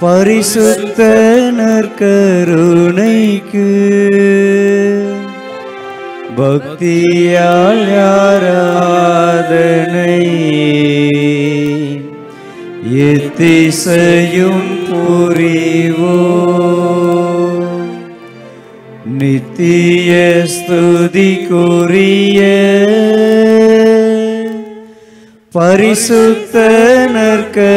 பரிசுத்த நற்கருணைக்கு பக்தியால் ஆராதனை எத்திசையும் புரிவோம். நித்திய ஸ்துதிக்குரிய பரிசுத்த நற்கருணைக்கு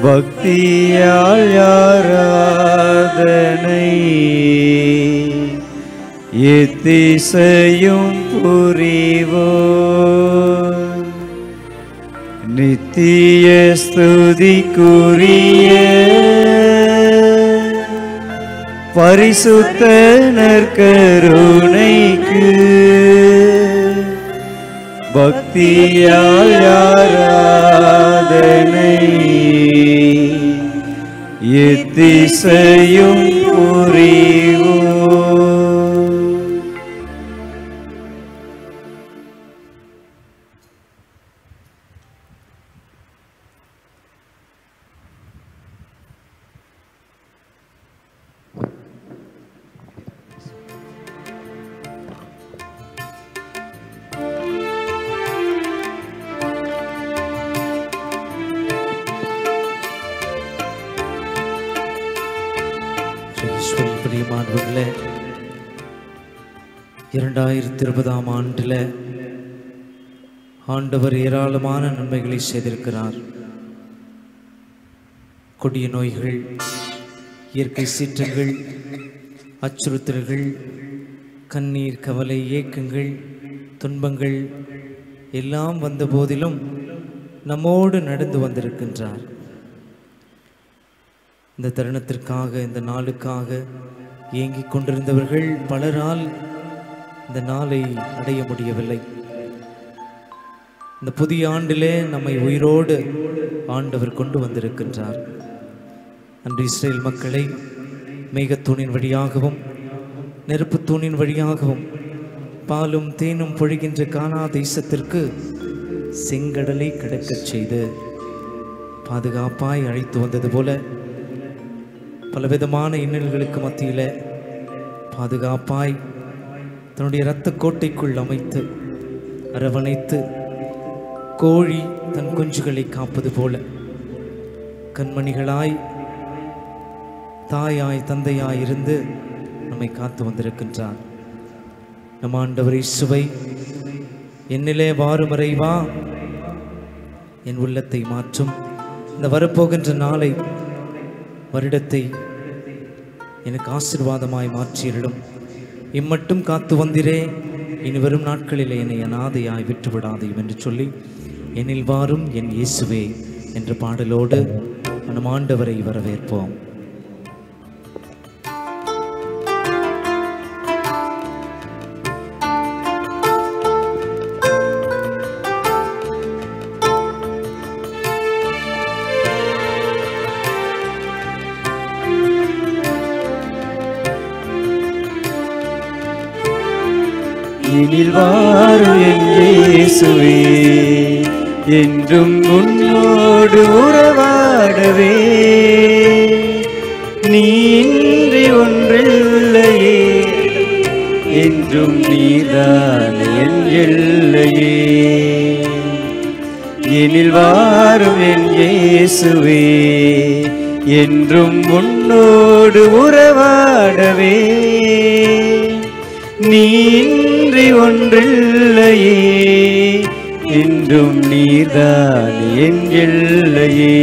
பக்தியால் ஆராதனை எத்திசையும் புரிவோம். நித்திய ஸ்துதிக்குரிய பரிசுத்த நற்கருணைக்கு பக்தியால் ஆராதனை எத்திசையும் புரிவோம். பிரியமானவர்களே, 2020 ஆண்டில் ஆண்டவர் ஏராளமான நன்மைகளை செய்திருக்கிறார். கொடிய நோய்கள், இயற்கை சீற்றங்கள், அச்சுறுத்தல்கள், கண்ணீர், கவலை, ஏக்கங்கள், துன்பங்கள் எல்லாம் வந்த போதிலும் நம்மோடு நடந்து வந்திருக்கின்றார். இந்த தருணத்திற்காக, இந்த நாளுக்காக ஏங்கிக் கொண்டிருந்தவர்கள் பலரால் இந்த நாளை அடைய முடியவில்லை. இந்த புதிய ஆண்டிலே நம்மை உயிரோடு ஆண்டவர் கொண்டு வந்திருக்கின்றார். அன்று இஸ்ரேல் மக்களை மேகத்தூணின் வழியாகவும் நெருப்பு தூணின் வழியாகவும் பாலும் தேனும் பொழிகின்ற கானா தேசத்திற்கு செங்கடலை கடக்கச் செய்து பாதுகாப்பாய் அழைத்து வந்தது போல பலவிதமான இன்னல்களுக்கு மத்தியில் பாதுகாப்பாய் தன்னுடைய இரத்த கோட்டைக்குள் அமைத்து அரவணைத்து கோழி தன் குஞ்சுகளை காப்பது போல கண்மணிகளாய் தாயாய் தந்தையாய் இருந்து நம்மை காத்து வந்திருக்கின்றார். நம் ஆண்டவர் இயேசுவை என்னிலே வாரும் இறைவா, என் உள்ளத்தை மாற்றும், இந்த வரப்போகின்ற நாளை வருடத்தை எனக்கு ஆசீர்வாதமாய் மாற்றியிடும், இம்மட்டும் காத்து வந்திரே, இனி வரும் நாட்களில் என்னை அநாதையாய் விட்டுவிடாதையும் என்று சொல்லி என்னில் வாரும் என் இயேசுவே என்ற பாடலோடு நம் ஆண்டவரை வரவேற்போம். எனில் வாரும் என் இயேசுவே, என்றும் உன்னோடு உறவாடவே, நீ இன்றி ஒன்றில்லையே, என்றும் நீதான் என் எல்லையே. எனில் வாரும் என் இயேசுவே, என்றும் உன்னோடு உறவாடவே, நீ இன்றி ஒன்றில்லையே, என்றும் நீதான் என் எல்லையே.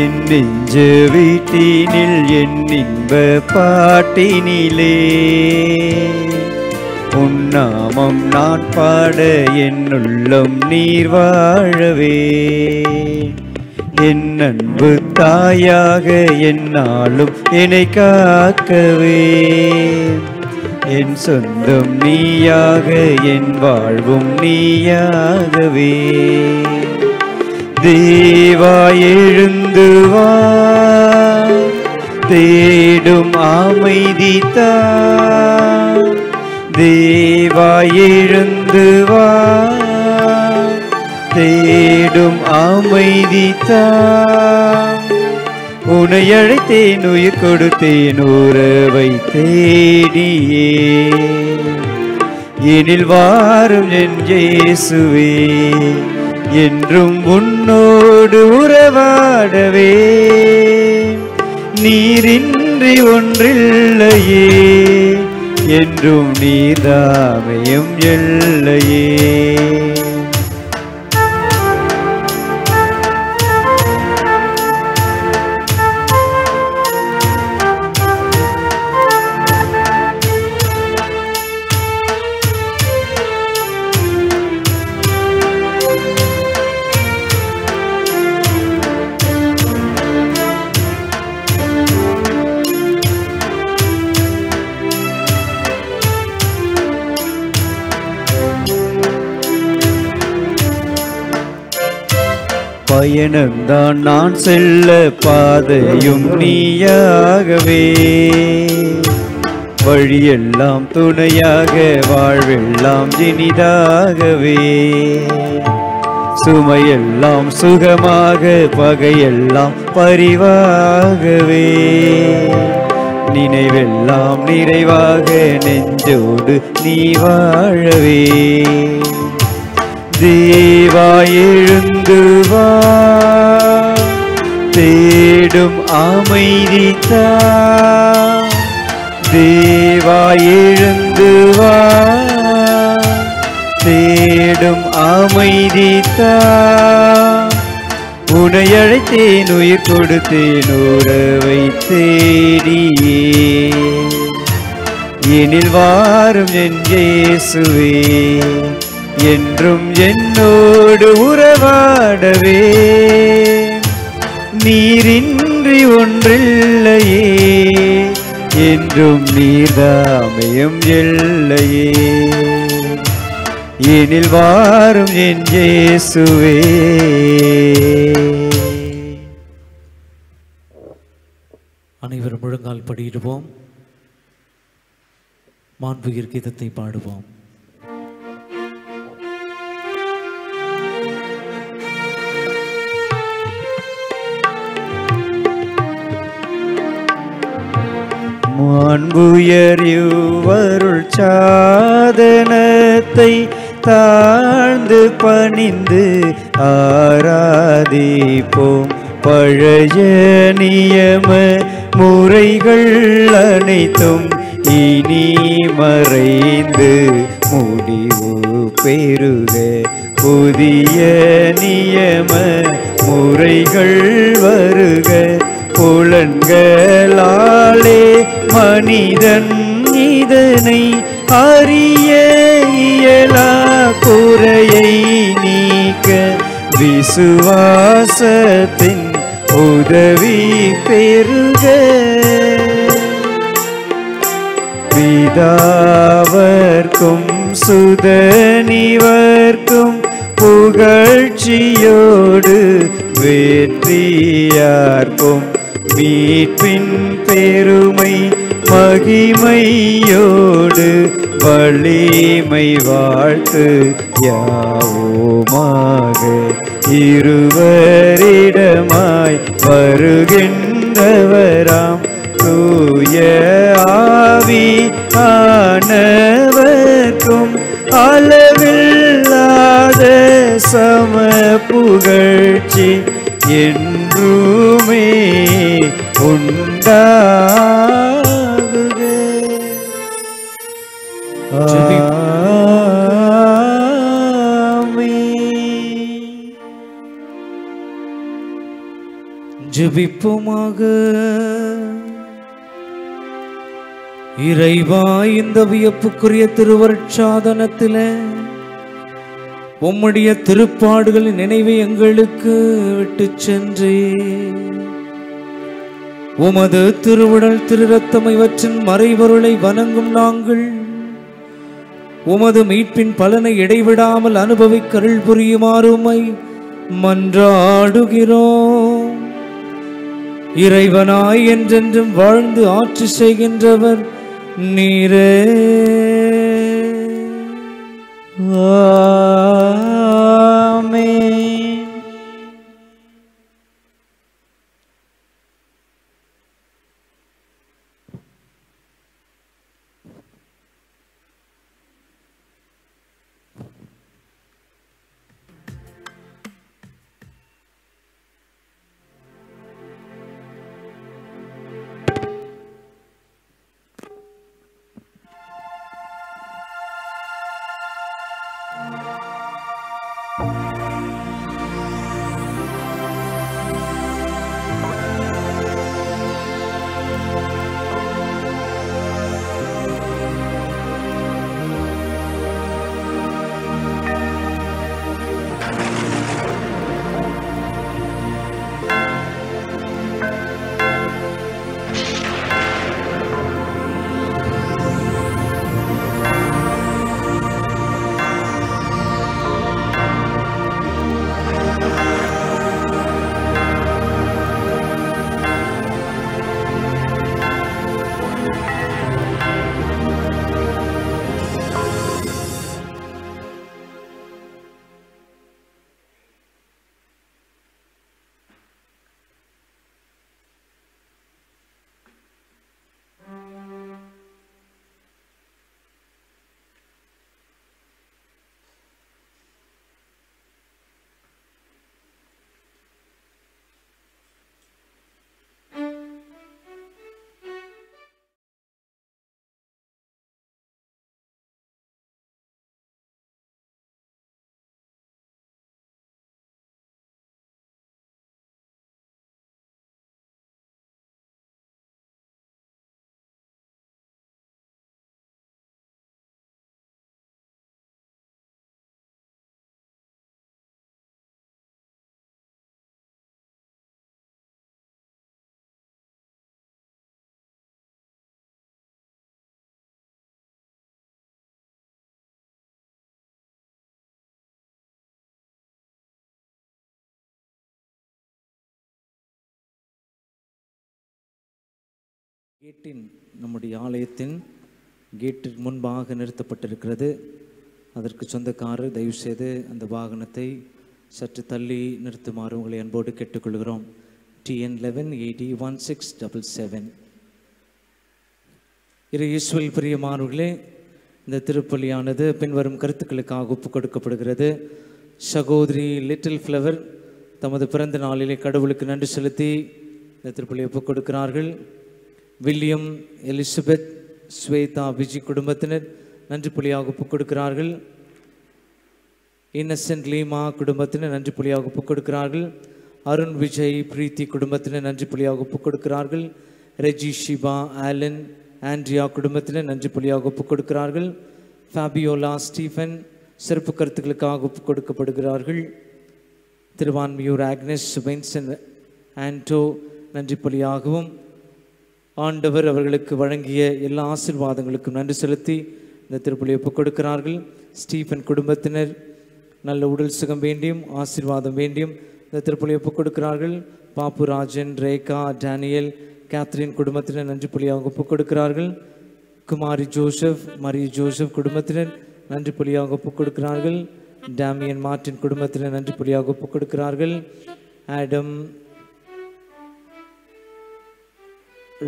என் நெஞ்ச வீட்டினில் என் இன்ப பாட்டினிலே உன் நாமம் நான் பாட என் உள்ளம் நீர் வாழவே, என் அன்பு தாயாக என்னாலும் என்னை காக்கவே, என் சொந்தம் நீயாக என் வாழ்வும் நீயாகவே. தேவா எழுந்து வா, தேடும் அமைதி தா. தேவா எழுந்து வா, தேடும் அமைதி தா. உன்னை அழைத்தேன் உயிர் கொடுத்தேன் உறவை தேடியே. எனில் வாரும் என் இயேசுவே, என்றும் உன்னோடு உறவாடவே. நீரின்றி ஒன்றில்லையே, என்றும் நீர்தாமையும் எல்லையே. பயணம்தான் நான் செல்ல பாதையும் நீயாகவே. வழியெல்லாம் துணையாக வாழ்வெல்லாம் இனிதாகவே. சுமையெல்லாம் சுகமாக பகையெல்லாம் பரிவாகவே. நினைவெல்லாம் நிறைவாக நெஞ்சோடு நீ வாழவே. தேவா எழுந்து வா, தேடும் அமைதி தா. தேவா எழுந்து வா, தேடும் அமைதி தா. உன்னை அழைத்தேன் உயிர் கொடுத்தேன் உறவை தேடியே. எனில் வாரும் என் இயேசுவே, என்றும் என்னோடு உறவாடவே. நீரின்றி ஒன்றில்லையே, என்றும் நீர்தாமையும் எல்லையே. எனில் வாரும் என் இயேசுவே. அனைவரும் முழங்கால் படியிடுவோம். மாண்புயிர் கீதத்தை பாடுவோம். மாண்புயர் இவ்வருள் சாதனத்தை தாழ்ந்து பணிந்து ஆராதிப்போம். பழைய நியம முறைகள் அனைத்தும் இனி மறைந்து முடிவு பெறுக. புதிய நியம முறைகள் வருக. புலன்களாலே மனிதன் இதனை அறிய இயலா குறையை நீக்க விசுவாசத்தின் உதவி பெறுக. பிதாவர்க்கும் சுதனிவர்க்கும் புகழ்ச்சியோடு வெற்றியார்க்கும் மீட்பின் பெருமை மகிமையோடு வலிமை வாழ்த்து யாவோமாக. இருவரிடமாய் வருகின்றவராம் தூய ஆவி ஆனவர்க்கும் அளவில்லாத சம புகழ்ச்சி என்றுமே உண்டாகுக. ஜெபிப்போமாக. இறைவா, இந்த வியப்புக்குரிய திருவருட்சாதனத்திலே உம்முடைய திருப்பாடுகளின் நினைவை எங்களுக்கு விட்டு சென்றே. உமது திருவுடல் திரு ரத்தம் இவற்றின் மறைபொருளை வணங்கும் நாங்கள் உமது மீட்பின் பலனை இடைவிடாமல் அனுபவிக்க அருள் புரியுமாறு உம்மை மன்றாடுகிறோம். இறைவனாய் என்றென்றும் வாழ்ந்து ஆட்சி செய்கின்றவர் நீரே. ஆமென். கேட்டின் நம்முடைய ஆலயத்தின் கேட்டிற்கு முன்பாக நிறுத்தப்பட்டிருக்கிறது. அதற்கு சொந்தக்காரர் தயவுசெய்து அந்த வாகனத்தை சற்று தள்ளி நிறுத்துமாறு உங்களை அன்போடு கேட்டுக்கொள்கிறோம். TN 11801677. இயேசுவில் பிரியமானவர்களே, இந்த திருப்பலியானது பின்வரும் கருத்துக்களுக்காக ஒப்புக் கொடுக்கப்படுகிறது. சகோதரி லிட்டில் ஃப்ளவர் தமது பிறந்த நாளிலே கடவுளுக்கு நன்றி செலுத்தி இந்த திருப்பலியை ஒப்புக் கொடுக்கிறார்கள். வில்லியம், எலிசபெத், ஸ்வேதா, விஜி குடும்பத்தினர் நன்றி பலியாக ஒப்புக் கொடுக்கிறார்கள். இன்னசென்ட் லீமா குடும்பத்தினர் நன்றி பலியாக ஒப்புக் கொடுக்கிறார்கள். அருண், விஜய், பிரீத்தி குடும்பத்தினர் நன்றி பலியாக ஒப்புக் கொடுக்கிறார்கள். ரெஜி, ஷிபா, ஆலன், ஆண்ட்ரியா குடும்பத்தினர் நன்றி பலியாக ஒப்புக் கொடுக்கிறார்கள். ஃபேபியோலா, ஸ்டீஃபன் சிறப்பு கருத்துக்களுக்காக ஒப்புக் கொடுக்கப்படுகிறார்கள். திருவான்மியூர் ஆக்னஸ், வின்சென்ட், ஆண்டோ நன்றி பலியாகவும் ஆண்டவர் அவர்களுக்கு வழங்கிய எல்லா ஆசீர்வாதங்களுக்கும் நன்றி செலுத்தி இந்த திருப்பலியை ஒப்புக் கொடுக்கிறார்கள். ஸ்டீஃபன் குடும்பத்தினர் நல்ல உடல் சுகம் வேண்டியும் ஆசீர்வாதம் வேண்டியும் இந்த திருப்பலியை ஒப்புக் கொடுக்கிறார்கள். பாப்புராஜன், ரேகா, டேனியல், கேத்ரின் குடும்பத்தினர் நன்றி பலியாக ஒப்புக் கொடுக்கிறார்கள். குமாரி ஜோசப், மரி ஜோசப் குடும்பத்தினர் நன்றி பலியாக ஒப்புக் கொடுக்கிறார்கள். டேமியன் மார்டின் குடும்பத்தினர் நன்றி பலியாக ஒப்புக் கொடுக்கிறார்கள். ஆடம்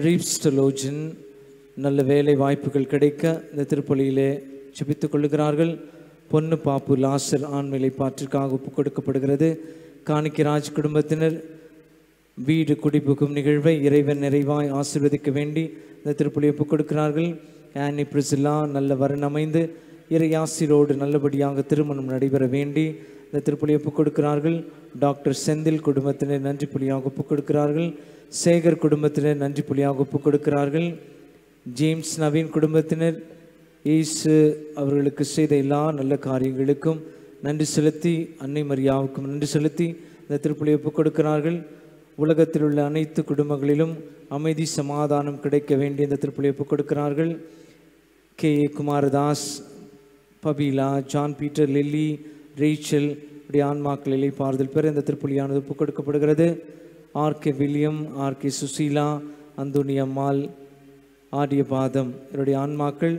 ரீப்ஸ்டலோஜன் நல்ல வேலை வாய்ப்புகள் கிடைக்க இந்த திருப்பலியிலே ஜெபித்துக் கொள்ளுகிறார்கள். பொன்னு பாப்பு லாசர் ஆண்மையை பாற்றிற்காக ஒப்புக் கொடுக்கப்படுகிறது. காணிக்கராஜ் குடும்பத்தினர் வீடு குடிபுகும் நிகழ்வை இறைவன் நிறைவாய் ஆசீர்வதிக்க வேண்டி இந்த திருப்பலியை ஒப்புக் கொடுக்கிறார்கள். ஆனி பிரிசில்லா நல்ல வரன் அமைந்து இறையாசிரோடு நல்லபடியாக திருமணம் நடைபெற வேண்டி இந்த திருப்பலியை ஒப்புக் கொடுக்கிறார்கள். டாக்டர் செந்தில் குடும்பத்தினர் நன்றி பலியாக ஒப்புக் கொடுக்கிறார்கள். சேகர் குடும்பத்தினர் நன்றி பலியாக ஒப்புக் கொடுக்கிறார்கள். ஜேம்ஸ் நவீன் குடும்பத்தினர் இயேசு அவர்களுக்கு செய்த எல்லா நல்ல காரியங்களுக்கும் நன்றி செலுத்தி அன்னை மரியாவுக்கும் நன்றி செலுத்தி இந்த திருப்பலியை ஒப்புக் கொடுக்கிறார்கள். உலகத்தில் உள்ள அனைத்து குடும்பங்களிலும் அமைதி சமாதானம் கிடைக்க வேண்டிய இந்த திருப்பலியை ஒப்புக் கொடுக்கிறார்கள். KA Kumaradas, Babila, John Peter, Lilly, Rachel உடைய ஆன்மாக்கள் இளைப்பாறுதல் பெற இந்த திருப்பலியானது ஒப்புக் கொடுக்கப்படுகிறது. RK William, RK Susheela, Anthony Ammal, Adiyapatham இவருடைய ஆன்மாக்கள்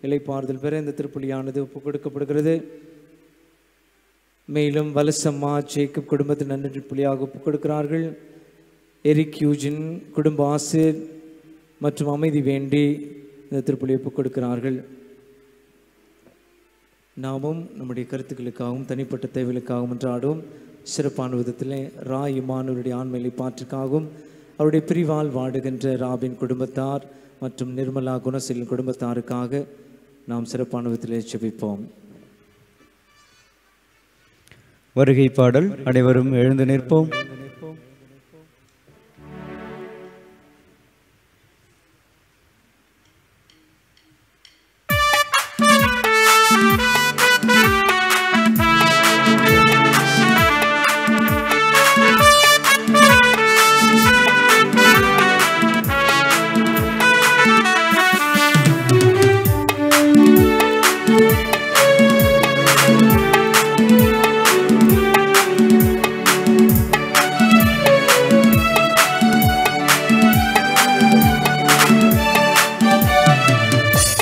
இளைப்பாறுதல் பெற இந்த திருப்பலியானது ஒப்புக் கொடுக்கப்படுகிறது. மேலும் வலசம்மா, ஜேக்கப் குடும்பத்தின் நன்றி புலியாக ஒப்புக் கொடுக்கிறார்கள். எரிக் யூஜின் குடும்ப ஆசிர் மற்றும் அமைதி வேண்டி இந்த திருப்பலி ஒப்புக் கொடுக்கிறார்கள். நாமும் நம்முடைய கருத்துக்களுக்காகவும் தனிப்பட்ட தேவைகளுக்காகவும் என்றாடும் சிறப்பான விதத்திலே ரா இமானுடைய ஆண்மையை பாற்றுக்காகவும் அவருடைய பிரிவால் வாடுகின்ற ராபின் குடும்பத்தார் மற்றும் நிர்மலா குணசீலன் குடும்பத்தாருக்காக நாம் சிறப்பான விதத்திலே ஜெபிப்போம். வருகை பாடல். அனைவரும் எழுந்து நிற்போம்.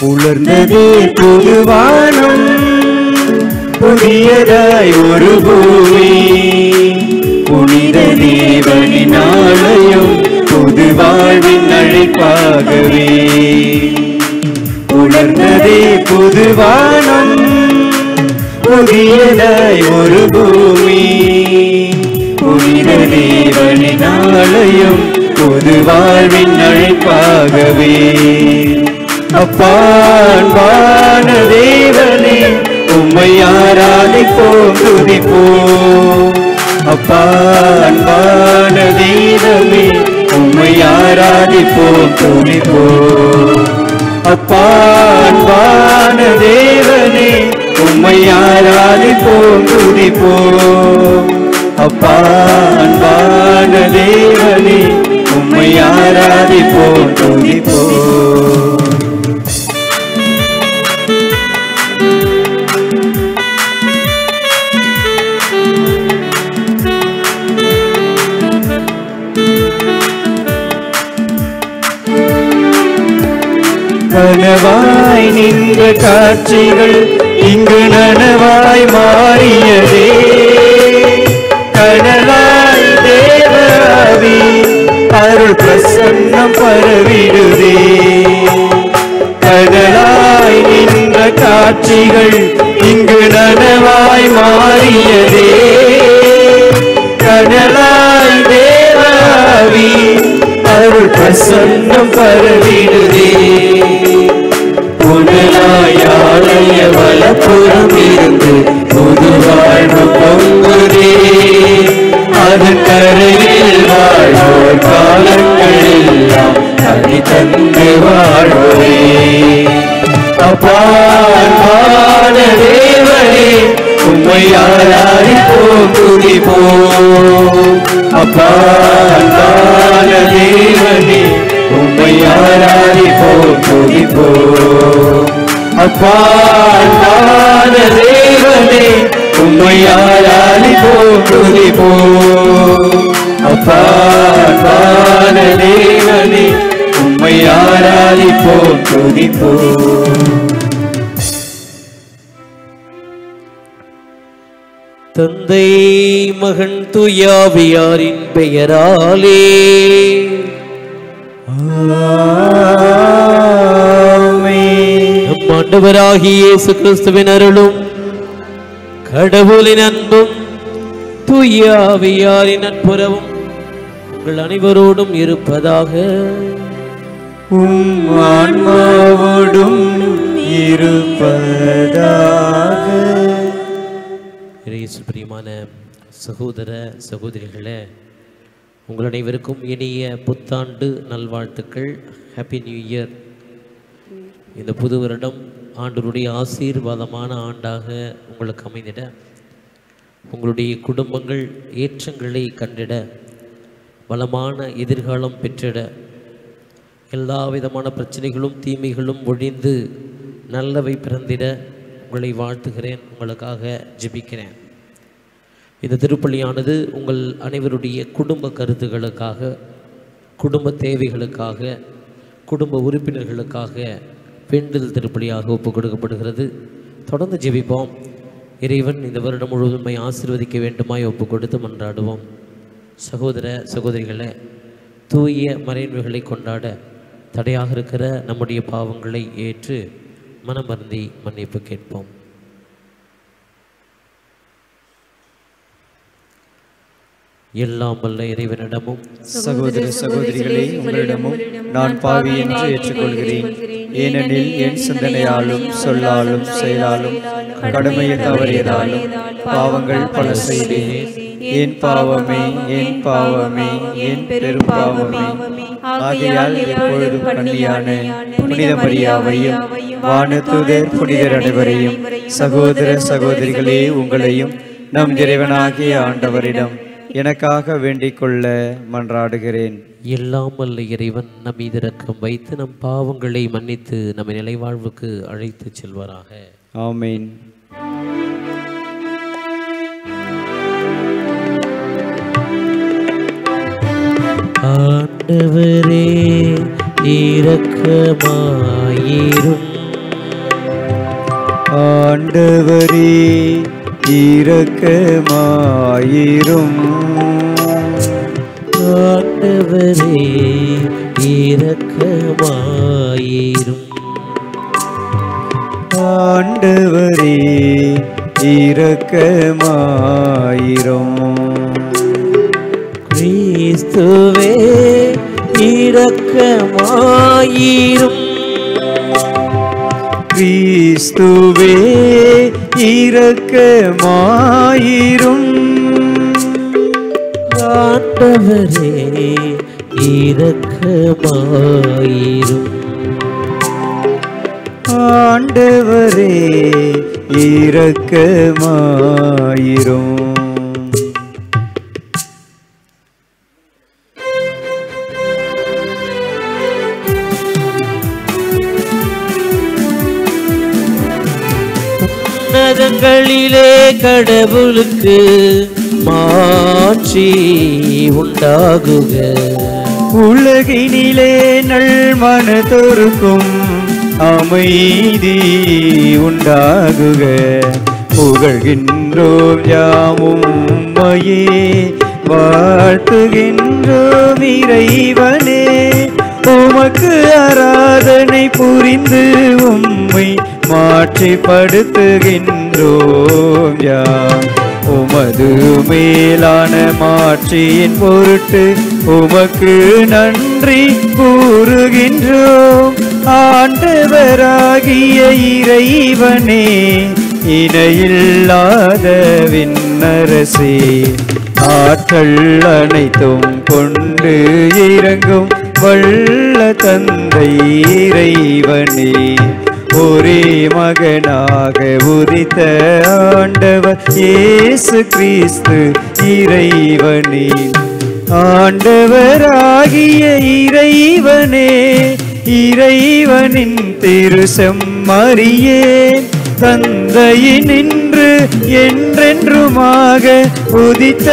உலர்ந்ததே புதுவானம், புதியதாய் ஒரு பூமி, புனித தேவனின் ஆலயம், புது வாழ்வின் அழைப்பாகவே. உலர்ந்ததே புதுவானம், புதியதாய் ஒரு பூமி, புனித தேவனின் ஆலயம், புது வாழ்வின் அழைப்பாகவே. அப்பா அன்பான தேவனே, உம்மை ஆராதிப்போம் துதிப்போம். அப்பா அன்பான தெய்வமே, உம்மை ஆராதிப்போம் துதிப்போம். அப்பா அன்பான தேவனே, உம்மை ஆராதிப்போம் துதிப்போம். அப்பா அன்பான தேவனே, உம்மை ஆராதிப்போம் துதிப்போம். கனவாய் நின்ற காட்சிகள் இங்கு நனவாய் மாறியதே. கனவாய் தேவாவி அருள் பிரசன்னம் பரவிடுதே. கனவாய் நின்ற காட்சிகள் இங்கு நனவாய் மாறியதே. கனவாய் தேவாவி அருள் பிரசன்னம் பரவிடுதே. புனலாயாலய வலப்புறம் இருந்து புது வாழ்வு பொங்குதே. அதன் கரையில் வாழ்வோர் காலங்களெல்லாம் தனி தந்து வாழ்வே. அப்பான தேவனே, உம்மை ஆராதிப்போம் துதிப்போம். அப்பான தேவனே, உம்மை ஆராதிப்போம் துதிப்போம். அப்பான தேவனே, உம்மை ஆராதிப்போம் துதிப்போம். அப்பான தேவனே, உம்மை ஆராதிப்போம் துதிப்போம். தந்தை மகன் தூயாவியாரின் பெயராலே நம் ஆண்டவராகிய இயேசு கிறிஸ்துவின் அருளும் கடவுளின் அன்பும் தூயாவியாரின் நட்புறவும் உங்கள் அனைவரோடும் இருப்பதாக. ஆன்மாவோடும் இருப்பதாக. இயேசு பிரியமான சகோதர சகோதரிகளே, உங்கள் அனைவருக்கும் இனிய புத்தாண்டு நல்வாழ்த்துக்கள். Happy new year. இந்த புது வருடம் ஆண்டவருடைய ஆசீர்வாதமான ஆண்டாக உங்களுக்கு அமைந்திட, உங்களுடைய குடும்பங்கள் ஏற்றங்களை கண்டிட, வளமான எதிர்காலம் பெற்றிட, எல்லா விதமான பிரச்சனைகளும் தீமைகளும் ஒழிந்து நல்லவை பிறந்திட உங்களை வாழ்த்துகிறேன், உங்களுக்காக ஜெபிக்கிறேன். இந்த திருப்பலியானது உங்கள் அனைவருடைய குடும்ப கருத்துகளுக்காக, குடும்ப தேவைகளுக்காக, குடும்ப உறுப்பினர்களுக்காக வேண்டுதல் திருப்பலியாக ஒப்புக் கொடுக்கப்படுகிறது. தொடர்ந்து ஜெபிப்போம். இறைவன் இந்த வருடம் முழுவதும் ஆசீர்வதிக்க வேண்டுமாய் ஒப்புக் கொடுத்து மன்றாடுவோம். சகோதர சகோதரிகளை, தூய மறைநூல்களை கொண்டாட தடையாக இருக்கிற நம்முடைய பாவங்களை ஏற்று மனமருந்தி மன்னிப்பு கேட்போம். எல்லாம் வல்ல இறைவனிடமும் சகோதர சகோதரிகளே, உங்களிடமும் நான் பாவி என்று ஏற்றுக்கொள்கிறேன். ஏனெனில் என் சிந்தனையாலும் சொல்லாலும் செயலாலும் கடமையை தவறியதாலும் பாவங்கள் பல செய்தேன். என் பாவமே, என் பாவமே, என் பெரும் பாவமே. ஆகையால் எப்பொழுதும் கன்னியான புனித மரியாவையும் வானதூதர் புனிதர் அனைவரையும், சகோதர சகோதரிகளே உங்களையும் நம் இறைவனாகிய ஆண்டவரிடம் எனக்காக வேண்டிக் கொள்ள மன்றாடுகிறேன். எல்லாம் வல்ல இறைவன் நம் மீது இரக்கம் வைத்து நம் பாவங்களை மன்னித்து நம்மை நிலைவாழ்வுக்கு அழைத்து செல்வாராக. ஆமீன். ஆண்டவரே இரக்கமாயிரும். ஆண்டவரே இரக்கமாயிரும். ஆண்டவரே இரக்கமாயிரும். ஆண்டவரே இரக்கமாயிரும். கிறிஸ்துவே இரக்கமாயிரும். கிறிஸ்துவே இரக்கமாயிரும். ஆண்டவரே இரக்கமாயிரும். ஆண்டவரே இரக்கமாயிரும். உன்னதங்களிலே கடவுளுக்கு மாட்சி உண்டாகுக. உலகினிலே நல் மனதொருக்கும் அமைதி உண்டாகுக. புகழ்கின்றோம் யாமும் உம்மையே, வாழ்த்துகின்றோம் இறைவனே. உமக்கு ஆராதனை புரிந்து உம்மை மாட்சிப்படுத்துகின்றோம் யாம். உமது மேலான மாட்சியின் பொருட்டு உமக்கு நன்றி கூறுகின்றோம். ஆண்டவராகிய இறைவனே, இணையில்லாத விண்ணரசே, ஆற்றல் அனைத்தும் கொண்டு இறங்கும் வல்ல தந்தை இறைவனே, ஒரே மகனாக உதித்த ஆண்டவர் இயேசு கிறிஸ்து இறைவனே. ஆண்டவராகிய இறைவனே, இறைவனின் திருசெம்மறியே, தந்தையினின்று என்றென்றுமாக உதித்த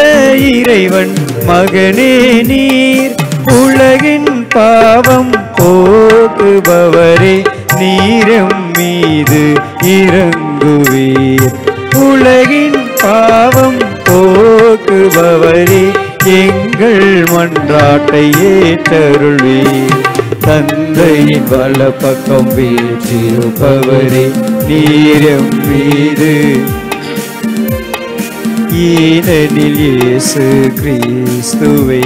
இறைவன் மகனே நீர். உலகின் பாவம் போக்குபவரே, நீரம் மீது இறங்குவீர். உலகின் பாவம் போக்குபவரே, எங்கள் மன்றாட்டை ஏற்றருள்வீர். தந்தையின் வலப்பக்கம் வீற்றிருப்பவரே, நீரம் மீது ஏனெனில் இயேசு கிறிஸ்துவே,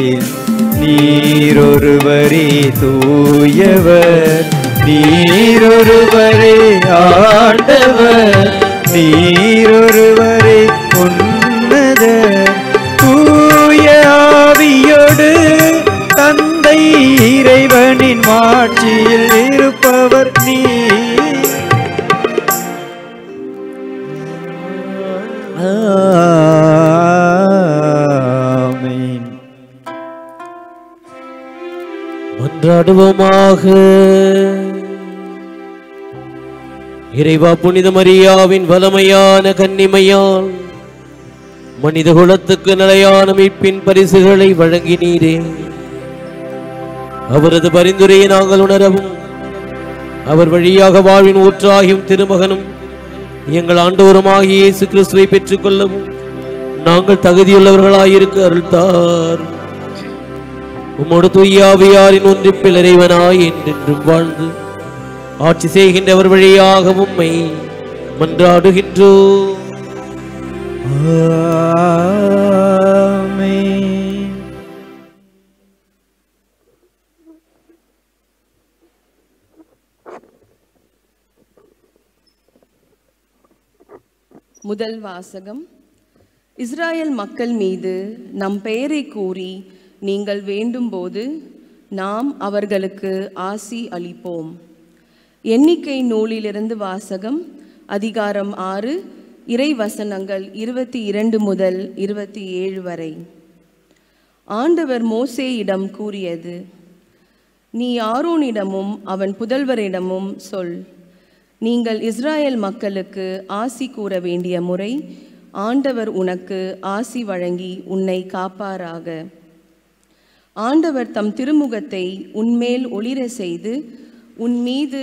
நீரொருவரே தூயவர், நீரொருவரே ஆண்டவர், நீரொருவரே உன்னதர். தூய ஆவியோடு தந்தை இறைவனின் மாட்சியில் இருப்பவர் நீர். ஆமென். மன்றாடுவோமாக. இறைவா, புனித மரியாவின் வலமையான கன்னிமையால் மனித குலத்துக்கு நிலையான மீட்பின் பரிசுகளை வழங்கினீரே. அவரது பரிந்துரையை நாங்கள் உணரவும், அவர் வழியாக வாழ்வின் ஊற்றாகியும் திருமகனும் எங்கள் ஆண்டவருமாகிய இயேசு கிறிஸ்துவை பெற்றுக் கொள்ளவும் நாங்கள் தகுதியுள்ளவர்களாயிருக்க அருள்தார். உம்மோடு தூய ஆவியாரின் ஒன்றிப்பில் இறைவனாய் என்றென்றும் வாழ்ந்து ஆட்சி செய்கின்றவர் வழியாக உம்மை மன்றாடுகின்றோம். ஆமென். முதல் வாசகம். இஸ்ராயல் மக்கள் மீது நம் பெயரை கூறி நீங்கள் வேண்டும்போது நாம் அவர்களுக்கு ஆசி அளிப்போம். எண்ணிக்கை நூலிலிருந்து வாசகம். அதிகாரம் 6, இறை வசனங்கள் 22 முதல் 27 வரை. ஆண்டவர் மோசேயிடம் கூறியது: நீ ஆரோனிடமும் அவன் புதல்வரிடமும் சொல், நீங்கள் இஸ்ராயல் மக்களுக்கு ஆசி கூற வேண்டிய முறை, ஆண்டவர் உனக்கு ஆசி வழங்கி உன்னை காப்பாராக. ஆண்டவர் தம் திருமுகத்தை உன்மேல் ஒளிர செய்து உன் மீது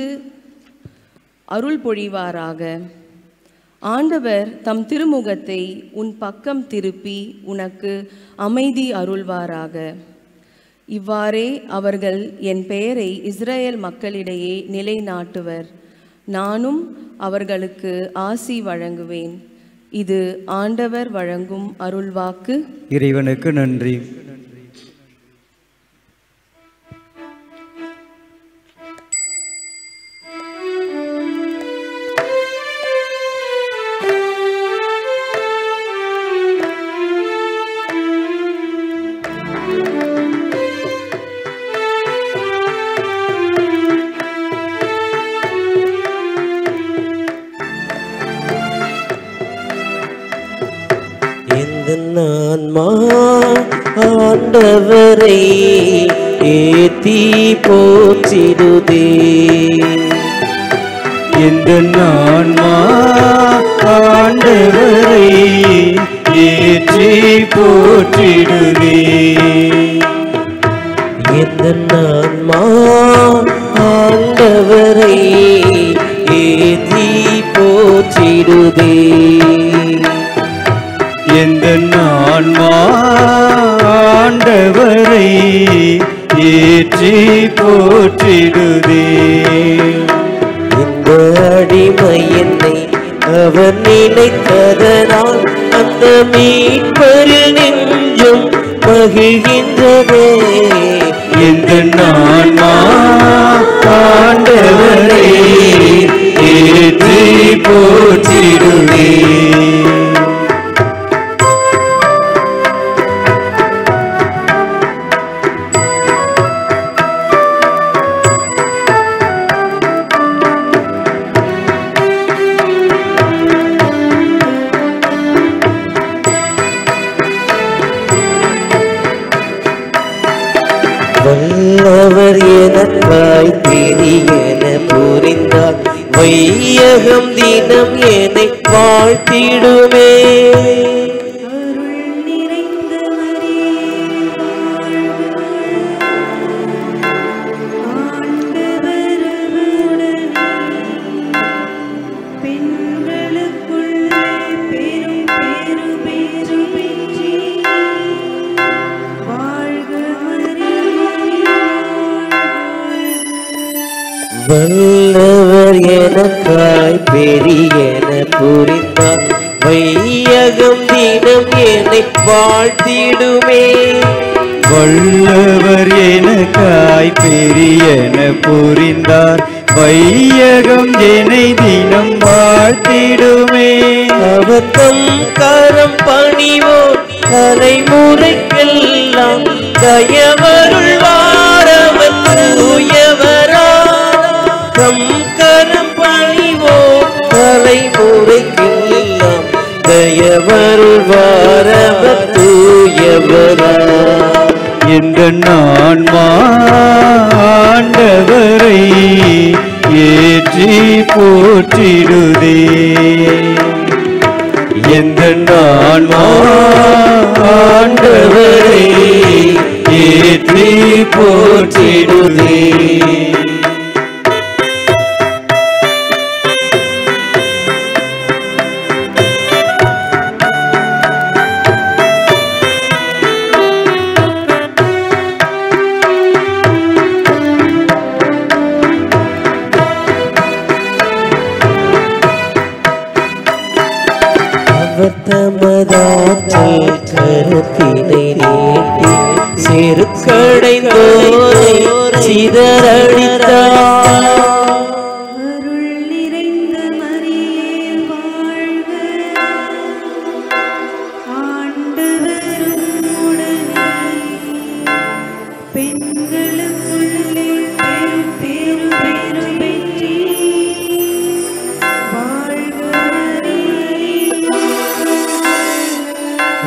அருள் பொழிவாராக. ஆண்டவர் தம் திருமுகத்தை உன் பக்கம் திருப்பி உனக்கு அமைதி அருள்வாராக. இவ்வாறே அவர்கள் என் பெயரை இஸ்ரேல் மக்களிடையே நிலைநாட்டுவர். நானும் அவர்களுக்கு ஆசி வழங்குவேன். இது ஆண்டவர் வழங்கும் அருள்வாக்கு. இறைவனுக்கு நன்றி. ஆண்டவரை ஏத்தி போற்றிடுதே. எந்த ஆன்மா ஆண்டவரை ஏற்றி போற்றிடுதே. எந்த ஆன்மா ஆண்டவரை ஏத்தி போற்றிடுதே. எந்த ஆன்மா ஆண்டவரை ஏற்றி போற்றிடுதே. இந்த அடிமை என்னை அவர் நினைத்ததனால் அந்த மீட்பரில் நெஞ்சும் மகிழ்கின்றதே. எந்த ஆன்மா ஆண்டவரை ஏற்றி போற்றிடுதே. வல்லவர் எனக்காய் பெரியன புரிந்தார், வையகம் தினம் என்னை வாழ்த்திடுமே. வல்லவர் எனக்காய் பெரியன புரிந்தார், வையகம் தினம் என்னை வாழ்த்திடுமே. வல்லவர் எனக்காய் பெரியன புரிந்தார், வையகம் என்னை தினம் வாழ்த்திடுமே. அவர் தம் கரம் பணிவோர் தலைமுறைக்கெல்லாம் தயவருள் வாரவர் தூயவரா. தம் கரம் பணிவோர் தலைமுறைக்கெல்லாம் தயவருள் வாரவர் தூயவரா. எந்த ஆன்மா ஆண்டவரை ஏற்றி போற்றிடுதே. எந்த ஆன்மா ஆண்டவரை ஏற்றி போற்றிடுதே. தமதாற்றல் கருத்தினை நீட்டி செருக்கடைந்தோரை சிதறடித்தார். அருள் நிறைந்த மரியே வாழ்க, ஆண்டவர் உம்முடனே, பெண்களுக்குள்ளே பேறு பெற்றீர். வாழ்க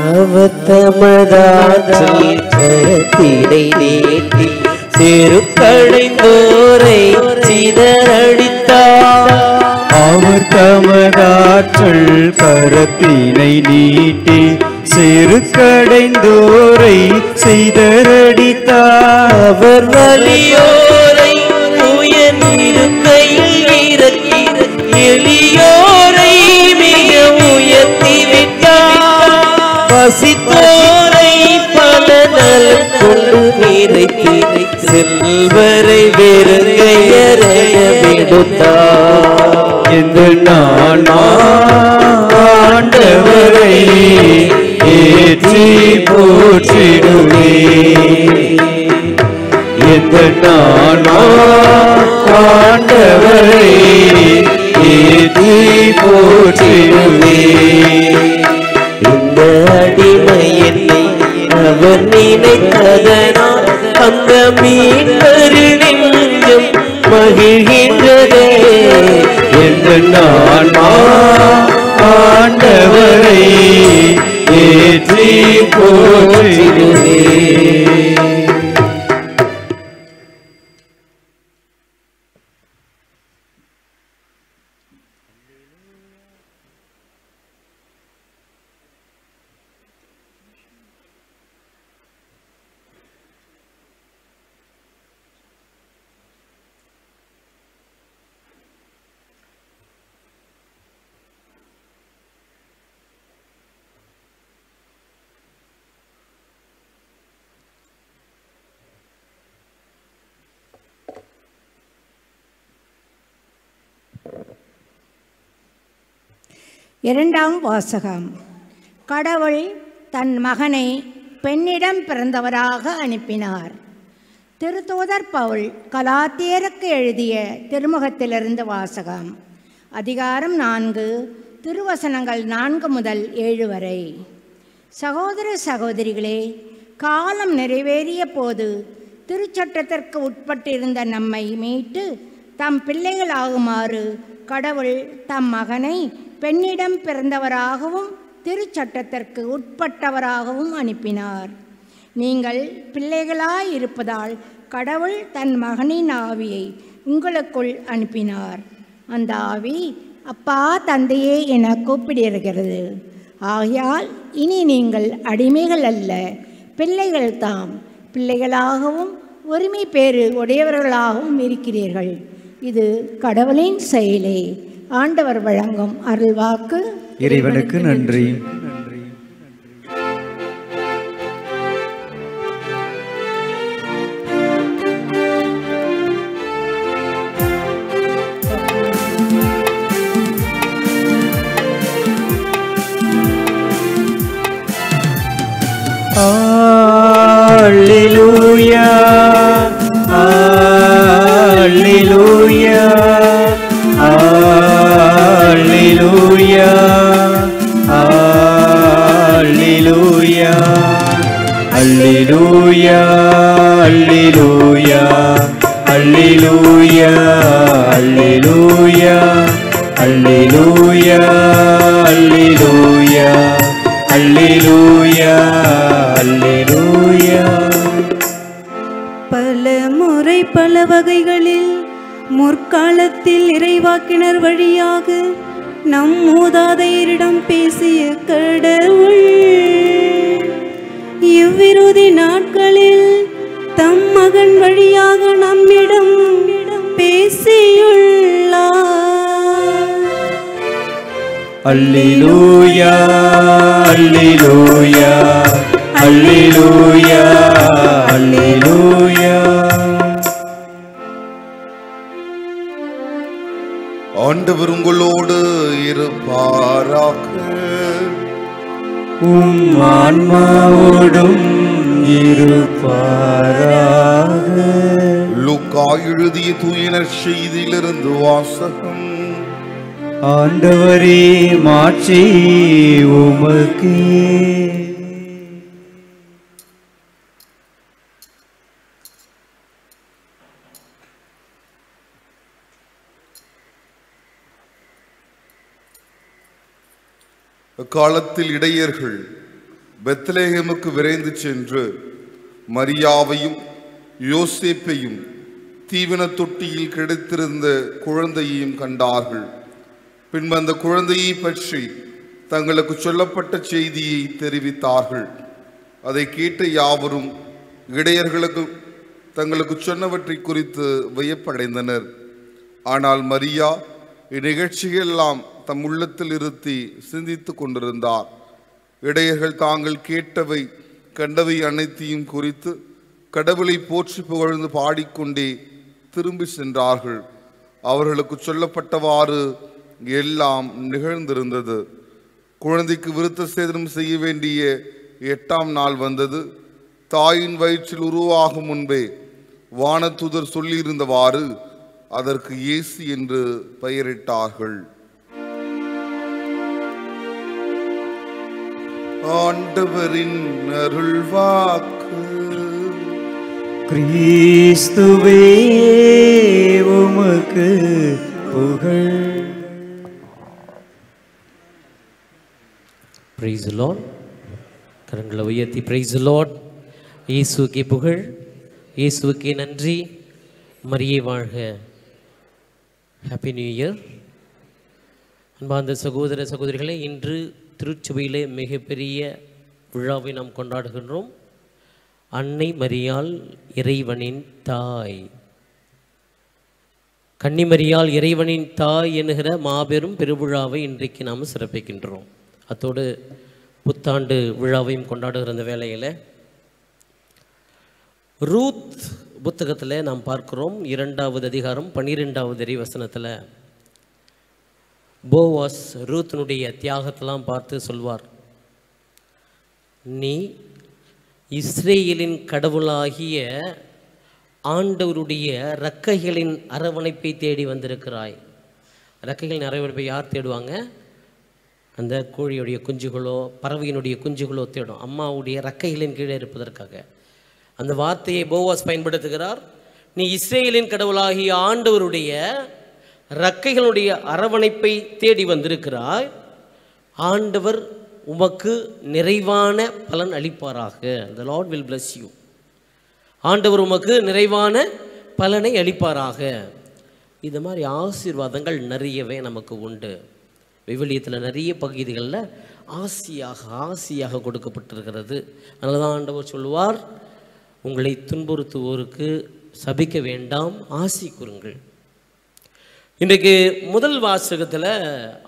அவர் தமதாற்றல் கருத்தினை நீட்டி செருக்கடைந்தோரை சிதறடித்தார். அவர் தமதாற்றல் கரத்தினை நீட்டி செருக்கடைந்தோரை சிதறடித்தார். அவர் வலியோரை உயர்ந்திருக்கையில் இறக்கி எளியோரை மிக உயர்த்தி விட்டார். பசித்தோரை பல நலம் கொண்டு நிறைத்தி செல்வரை வெறுங்கையரென விடுத்தார். எந்த ஆண்டவரை ஏற்றி போற்றிடுவே. எந்த ஆண்டவரை ஏற்றி போற்றிடுவே. இந்த அடிமை என்னை அவர் நினைத்ததனால் அந்த மீட்பரின் நெஞ்சம் மகிழ்கின்றதே. எந்த ஆண்டவரை ஏற்றி போற்றிடுவே. இரண்டாம் வாசகம். கடவுள் தன் மகனை பெண்ணிடம் பிறந்தவராக அனுப்பினார். திருத்தூதர் பவுல் கலாத்தியருக்கு எழுதிய திருமுகத்திலிருந்து வாசகம். அதிகாரம் 4, திருவசனங்கள் 4 முதல் 7 வரை. சகோதர சகோதரிகளே, காலம் நிறைவேறிய போது திருச்சட்டத்திற்கு உட்பட்டிருந்த நம்மை மீட்டு தம் பிள்ளைகளாகுமாறு கடவுள் தம் மகனை பெண்ணிடம் பிறந்தவராகவும் திருச்சட்டத்திற்கு உட்பட்டவராகவும் அனுப்பினார். நீங்கள் பிள்ளைகளாயிருப்பதால் கடவுள் தன் மகனின் ஆவியை உங்களுக்குள் அனுப்பினார். அந்த ஆவி அப்பா தந்தையே என கூப்பிடுகிறது. ஆகையால் இனி நீங்கள் அடிமைகள் அல்ல, பிள்ளைகள் தாம். பிள்ளைகளாகவும் உரிமை பேறு உடையவர்களாகவும் இருக்கிறீர்கள். இது கடவுளின் செயலே. ஆண்டவர் வழங்கும் அருள்வாக்கு. இறைவனுக்கு நன்றி. Alleluia, Alleluia, Alleluia, Alleluia, Alleluia, Alleluia, Alleluia, Alleluia, Alleluia, Alleluia, Alleluia, Alleluia. பல முறை பல வகைகளில் முற்காலத்தில் இறைவாக்கினர் வழியாக நம் மூதாதையரிடம் பேசிய கடவுள் இவ்விறுதி நாட்களில் தம் மகன் வழியாக நம்மிடம் பேசியுள்ளார். அல்லேலூயா அல்லேலூயா அல்லேலூயா அல்லேலூயா. ஆண்டவர் உங்களோடு இருப்பாராக. உம் ஆன்மாவோடும் இருப்பாராக. லூக்கா எழுதிய தூய நற்செய்தியிலிருந்து வாசகம். ஆண்டவரே மாட்சி உமக்கே. அக்காலத்தில் இடையர்கள் பெத்லகேமுக்கு விரைந்து சென்று மரியாவையும் யோசேப்பையும் தீவன தொட்டியில் கிடைத்திருந்த குழந்தையையும் கண்டார்கள். பின்பு அந்த குழந்தையை பற்றி தங்களுக்கு சொல்லப்பட்ட செய்தியை தெரிவித்தார்கள். அதை கேட்ட யாவரும் இடையர்களுக்கு தங்களுக்கு சொன்னவற்றை குறித்து வியப்படைந்தனர். ஆனால் மரியா இந்நிகழ்ச்சியெல்லாம் தம் உள்ளத்தில் இருத்தி சிந்தித்து கொண்டிருந்தார். இடையர்கள் தாங்கள் கேட்டவை கண்டவை அனைத்தையும் குறித்து கடவுளை போற்றி புகழ்ந்து பாடிக்கொண்டே திரும்பி சென்றார்கள். அவர்களுக்கு சொல்லப்பட்டவாறு எல்லாம் நிகழ்ந்திருந்தது. குழந்தைக்கு விருத்த சேதனம் செய்ய வேண்டிய 8ஆம் நாள் வந்தது. தாயின் வயிற்றில் உருவாகும் முன்பே வானதூதர் சொல்லியிருந்தவாறு அதற்கு இயேசு என்று பெயரிட்டார்கள். ஆண்டவரின் அருள்வாக்கு. கிறிஸ்துவே உமக்கு புகழ். Praise the Lord. கரங்களை உயர்த்தி பிரைஸ் தி லார்ட். இயேசுவுக்கே புகழ், இயேசுவுக்கே நன்றி. மரியே வாழ்க. Happy new year. அன்பார்ந்த சகோதர சகோதரிகளே, இன்று திருச்சபையிலே மிகப்பெரிய விழாவை நாம் கொண்டாடுகின்றோம். அன்னை மரியாள் இறைவனின் தாய். கன்னிமரியாள் இறைவனின் தாய் என்கிற மாபெரும் பெருவிழாவை இன்றைக்கு நாம் சிறப்பிக்கின்றோம். அத்தோடு புத்தாண்டு விழாவையும் கொண்டாடுகிற அந்த வேளையில் ரூத் புத்தகத்தில் நாம் பார்க்கிறோம். 2வது அதிகாரம் 12வது இறைவசனத்தில் போவாஸ் ரூத்தினுடைய தியாகத்தெல்லாம் பார்த்து சொல்வார், நீ இஸ்ரேலின் கடவுளாகிய ஆண்டவருடைய இறக்கைகளின் அரவணைப்பை தேடி வந்திருக்கிறாய். இறக்கைகளின் அரவணைப்பை யார் தேடுவாங்க? அந்த கோழியுடைய குஞ்சுகளோ பறவையினுடைய குஞ்சுகளோ தேடும். அம்மாவுடைய இறக்கைகளின் கீழே இருப்பதற்காக அந்த வார்த்தையை போவாஸ் பயன்படுத்துகிறார். நீ இஸ்ரேலின் கடவுளாகிய ஆண்டவருடைய இறக்கைகளுடைய அரவணைப்பை தேடி வந்திருக்கிறாய். ஆண்டவர் உமக்கு நிறைவான பலன் அளிப்பாராக. The Lord will bless you. ஆண்டவர் உமக்கு நிறைவான பலனை அளிப்பாராக. இது மாதிரி ஆசீர்வாதங்கள் நிறையவே நமக்கு உண்டு. விவிலியத்தில் நிறைய பகுதிகளில் ஆசியாக கொடுக்கப்பட்டிருக்கிறது. அதனால தான் ஆண்டவர் சொல்லுவார், உங்களை துன்புறுத்துவோருக்கு சபிக்க வேண்டாம், ஆசி கூறுங்கள். இன்றைக்கு முதல் வாசகத்தில்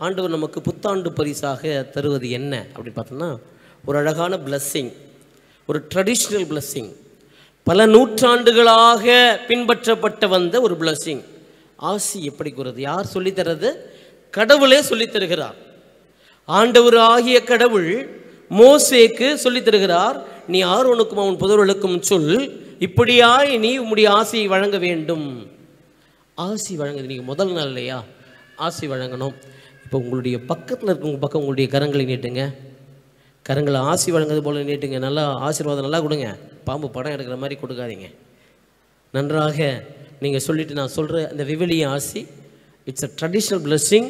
ஆண்டவர் நமக்கு புத்தாண்டு பரிசாக தருவது என்ன அப்படின்னு பார்த்தோம்னா, ஒரு அழகான பிளஸ்ஸிங், ஒரு ட்ரெடிஷ்னல் பிளஸ்ஸிங், பல நூற்றாண்டுகளாக பின்பற்றப்பட்ட வந்த ஒரு பிளஸ்ஸிங். ஆசி எப்படி கூறுறது? யார் சொல்லித்தரது? கடவுளே சொல்லித்தருகிறார். ஆண்டவர் ஆகிய கடவுள் மோசேக்கு சொல்லித்தருகிறார், நீ ஆரோனுக்கும் அவன் புதல்வர்களுக்கும் சொல், இப்படியாய் நீ உம்முடைய ஆசியை வழங்க வேண்டும். ஆசி வழங்குது. நீங்கள் முதல் நாள் இல்லையா ஆசி வழங்கணும். இப்போ உங்களுடைய பக்கத்தில் இருக்கவங்க பக்கம் உங்களுடைய கரங்களை நீட்டுங்க. கரங்களை ஆசி வழங்குறது போல் நீட்டுங்க. நல்லா ஆசீர்வாதம் நல்லா கொடுங்க. பாம்பு படம் எடுக்கிற மாதிரி கொடுக்காதீங்க. நன்றாக நீங்கள் சொல்லிவிட்டு நான் சொல்கிற அந்த விவிலிய ஆசி, இட்ஸ் அ ட்ரெடிஷ்னல் பிளஸ்ஸிங்.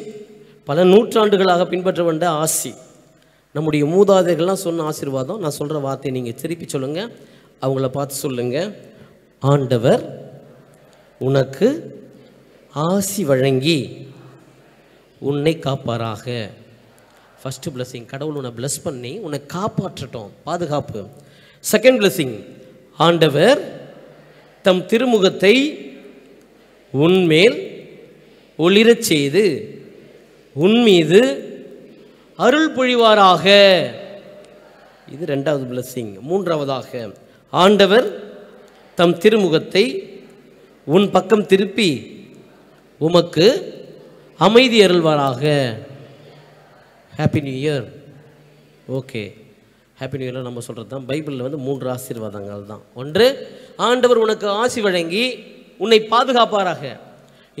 பல நூற்றாண்டுகளாக பின்பற்ற வேண்ட ஆசி. நம்முடைய மூதாதைகள்லாம் சொன்ன ஆசீர்வாதம். நான் சொல்கிற வார்த்தையை நீங்கள் திருப்பி சொல்லுங்கள். அவங்கள பார்த்து சொல்லுங்கள், ஆண்டவர் உனக்கு ஆசி வழங்கி உன்னை காப்பாராக. ஃபஸ்ட்டு பிளஸிங், கடவுள் உன்னை பிளஸ் பண்ணி உன்னை காப்பாற்றட்டும், பாதுகாப்பு. செகண்ட் பிளஸிங், ஆண்டவர் தம் திருமுகத்தை உன்மேல் ஒளிரச் செய்து உன்மீது அருள் பொழிவாராக. இது ரெண்டாவது பிளஸிங். மூன்றாவதாக, ஆண்டவர் தம் திருமுகத்தை உன் பக்கம் திருப்பி உமக்கு அமைதி அருள்வாராக. Happy new year. Okay, happy new இயரில் நம்ம சொல்கிறது தான். பைபிளில் வந்து 3 ஆசீர்வாதங்கள் தான். ஒன்று, ஆண்டவர் உனக்கு ஆசி வழங்கி உன்னை பாதுகாப்பாராக.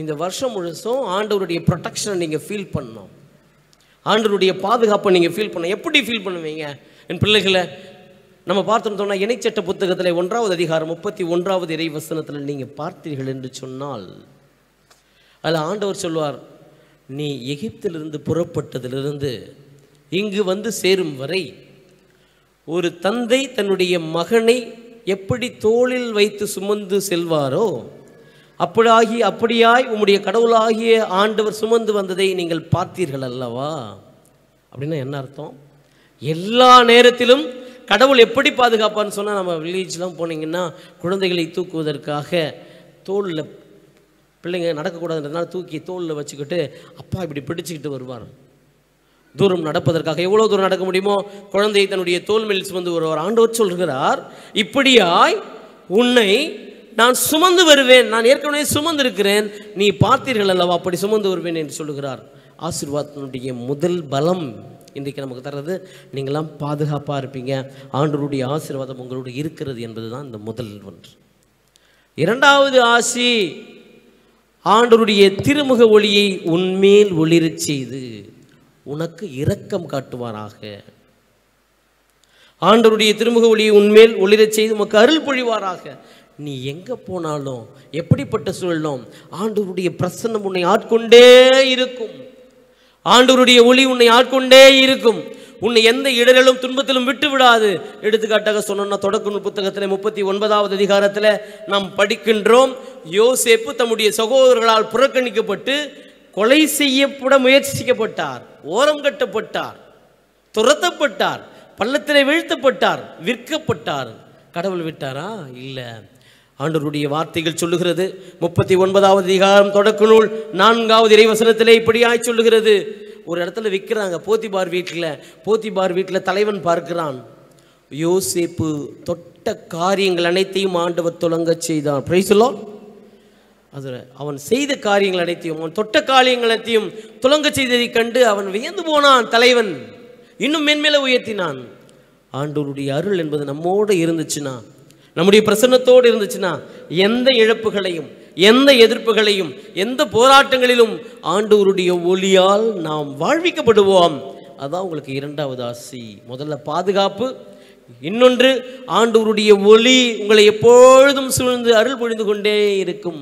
இந்த வருஷம் முழுசும் ஆண்டவருடைய ப்ரொடெக்ஷனை நீங்கள் ஃபீல் பண்ணணும், ஆண்டவருடைய பாதுகாப்பை நீங்கள் ஃபீல் பண்ணணும். எப்படி ஃபீல் பண்ணுவீங்க என் பிள்ளைகளை? நம்ம பார்த்தோம்னா இணைச்சட்ட புத்தகத்தில் 1வது அதிகாரம் 31வது இறை வசனத்தில் நீங்கள் பார்த்தீர்கள் என்று சொன்னால், அதில் ஆண்டவர் சொல்வார், நீ எகிப்திலிருந்து புறப்பட்டதிலிருந்து இங்கு வந்து சேரும் வரை ஒரு தந்தை தன்னுடைய மகனை எப்படி தோளில் வைத்து சுமந்து செல்வாரோ அப்படியாய் உம்முடைய கடவுளாகிய ஆண்டவர் சுமந்து வந்ததை நீங்கள் பார்த்தீர்கள் அல்லவா. அப்படின்னா என்ன அர்த்தம்? எல்லா நேரத்திலும் கடவுள் எப்படி பாதுகாப்பான்னு சொன்னால், நம்ம வில்லேஜ்லாம் போனீங்கன்னா குழந்தைகளை தூக்குவதற்காக தோளில், பிள்ளைங்க நடக்கக்கூடாதுன்றதுனால தூக்கி தோளில் வச்சுக்கிட்டு அப்பா இப்படி பிடிச்சிக்கிட்டு வருவார். தூரம் நடப்பதற்காக எவ்வளோ தூரம் நடக்க முடியுமோ குழந்தையை தன்னுடைய தோல் மேல் சுமந்து வருவார். ஆண்டவர் சொல்கிறார், இப்படியாய் உன்னை நான் சுமந்து வருவேன், நான் ஏற்கனவே சுமந்து இருக்கிறேன், நீ பார்த்தீர்கள் அல்லவா, அப்படி சுமந்து வருவேன் என்று சொல்லுகிறார். ஆசீர்வாதத்தினுடைய முதல் பலம் இன்றைக்கு நமக்கு தர்றது, நீங்களாம் பாதுகாப்பாக இருப்பீங்க, ஆண்டவருடைய ஆசீர்வாதம் உங்களோடு இருக்கிறது என்பது தான் இந்த முதல் ஒன்று. இரண்டாவது ஆசி, ஆண்டவருடைய திருமுக ஒளியை உன்மேல் ஒளிரச் செய்து உனக்கு இரக்கம் காட்டுவாராக. ஆண்டவருடைய திருமுக ஒளியை உன்மேல் ஒளிரச் செய்து உனக்கு அருள் பொழிவாராக. நீ எங்கே போனாலும் எப்படிப்பட்ட சூழலும் ஆண்டவருடைய பிரசன்னம் உன்னை ஆட்கொண்டே இருக்கும், ஆண்டவருடைய ஒளி உன்னை ஆட்கொண்டே இருக்கும், உன்னை எந்த இடரிலும் துன்பத்திலும் விட்டு விடாது. எடுத்துக்காட்டாக சொன்னோம்னா தொடக்க நூல் புத்தகத்தில் 39வது அதிகாரத்தில் நாம் படிக்கின்றோம், யோசேப்பு தம்முடைய சகோதரர்களால் புறக்கணிக்கப்பட்டு கொலை செய்யப்பட முயற்சிக்கப்பட்டார், ஓரம் கட்டப்பட்டார், துரத்தப்பட்டார், பள்ளத்திலே வீழ்த்தப்பட்டார், விற்கப்பட்டார். கடவுள் விட்டாரா? இல்லை. ஆண்டவருடைய வார்த்தைகள் சொல்லுகிறது, 39வது அதிகாரம் தொடக்க நூல் 4வது இறைவசனத்திலே இப்படியாய் சொல்லுகிறது. ஒரு இடத்துல விற்கிறாங்க, போத்திபார் வீட்டில் தலைவன் பார்க்கிறான், யோசேப்பு தொட்ட காரியங்கள் அனைத்தையும் ஆண்டவர் துலங்க செய்தான். Praise the Lord. அது அவன் செய்த காரியங்கள் அனைத்தையும், அவன் தொட்ட காரியங்கள் அனைத்தையும் துலங்க செய்ததை கண்டு அவன் வியந்து போனான். தலைவன் இன்னும் மென்மேல உயர்த்தினான். ஆண்டவருடைய அருள் என்பது நம்மோடு இருந்துச்சுன்னா, நம்முடைய பிரசன்னத்தோடு இருந்துச்சுன்னா, எந்த இழப்புகளையும், எந்த எதிர்ப்புகளையும், எந்த போராட்டங்களிலும் ஆண்டவருடைய ஒளியால் நாம் வாழ்விக்கப்படுவோம். அதான் உங்களுக்கு இரண்டாவது ஆசி. முதல்ல பாதுகாப்பு, இன்னொன்று ஆண்டவருடைய ஒளி உங்களை எப்பொழுதும் சூழ்ந்து அருள் பொழிந்து கொண்டே இருக்கும்.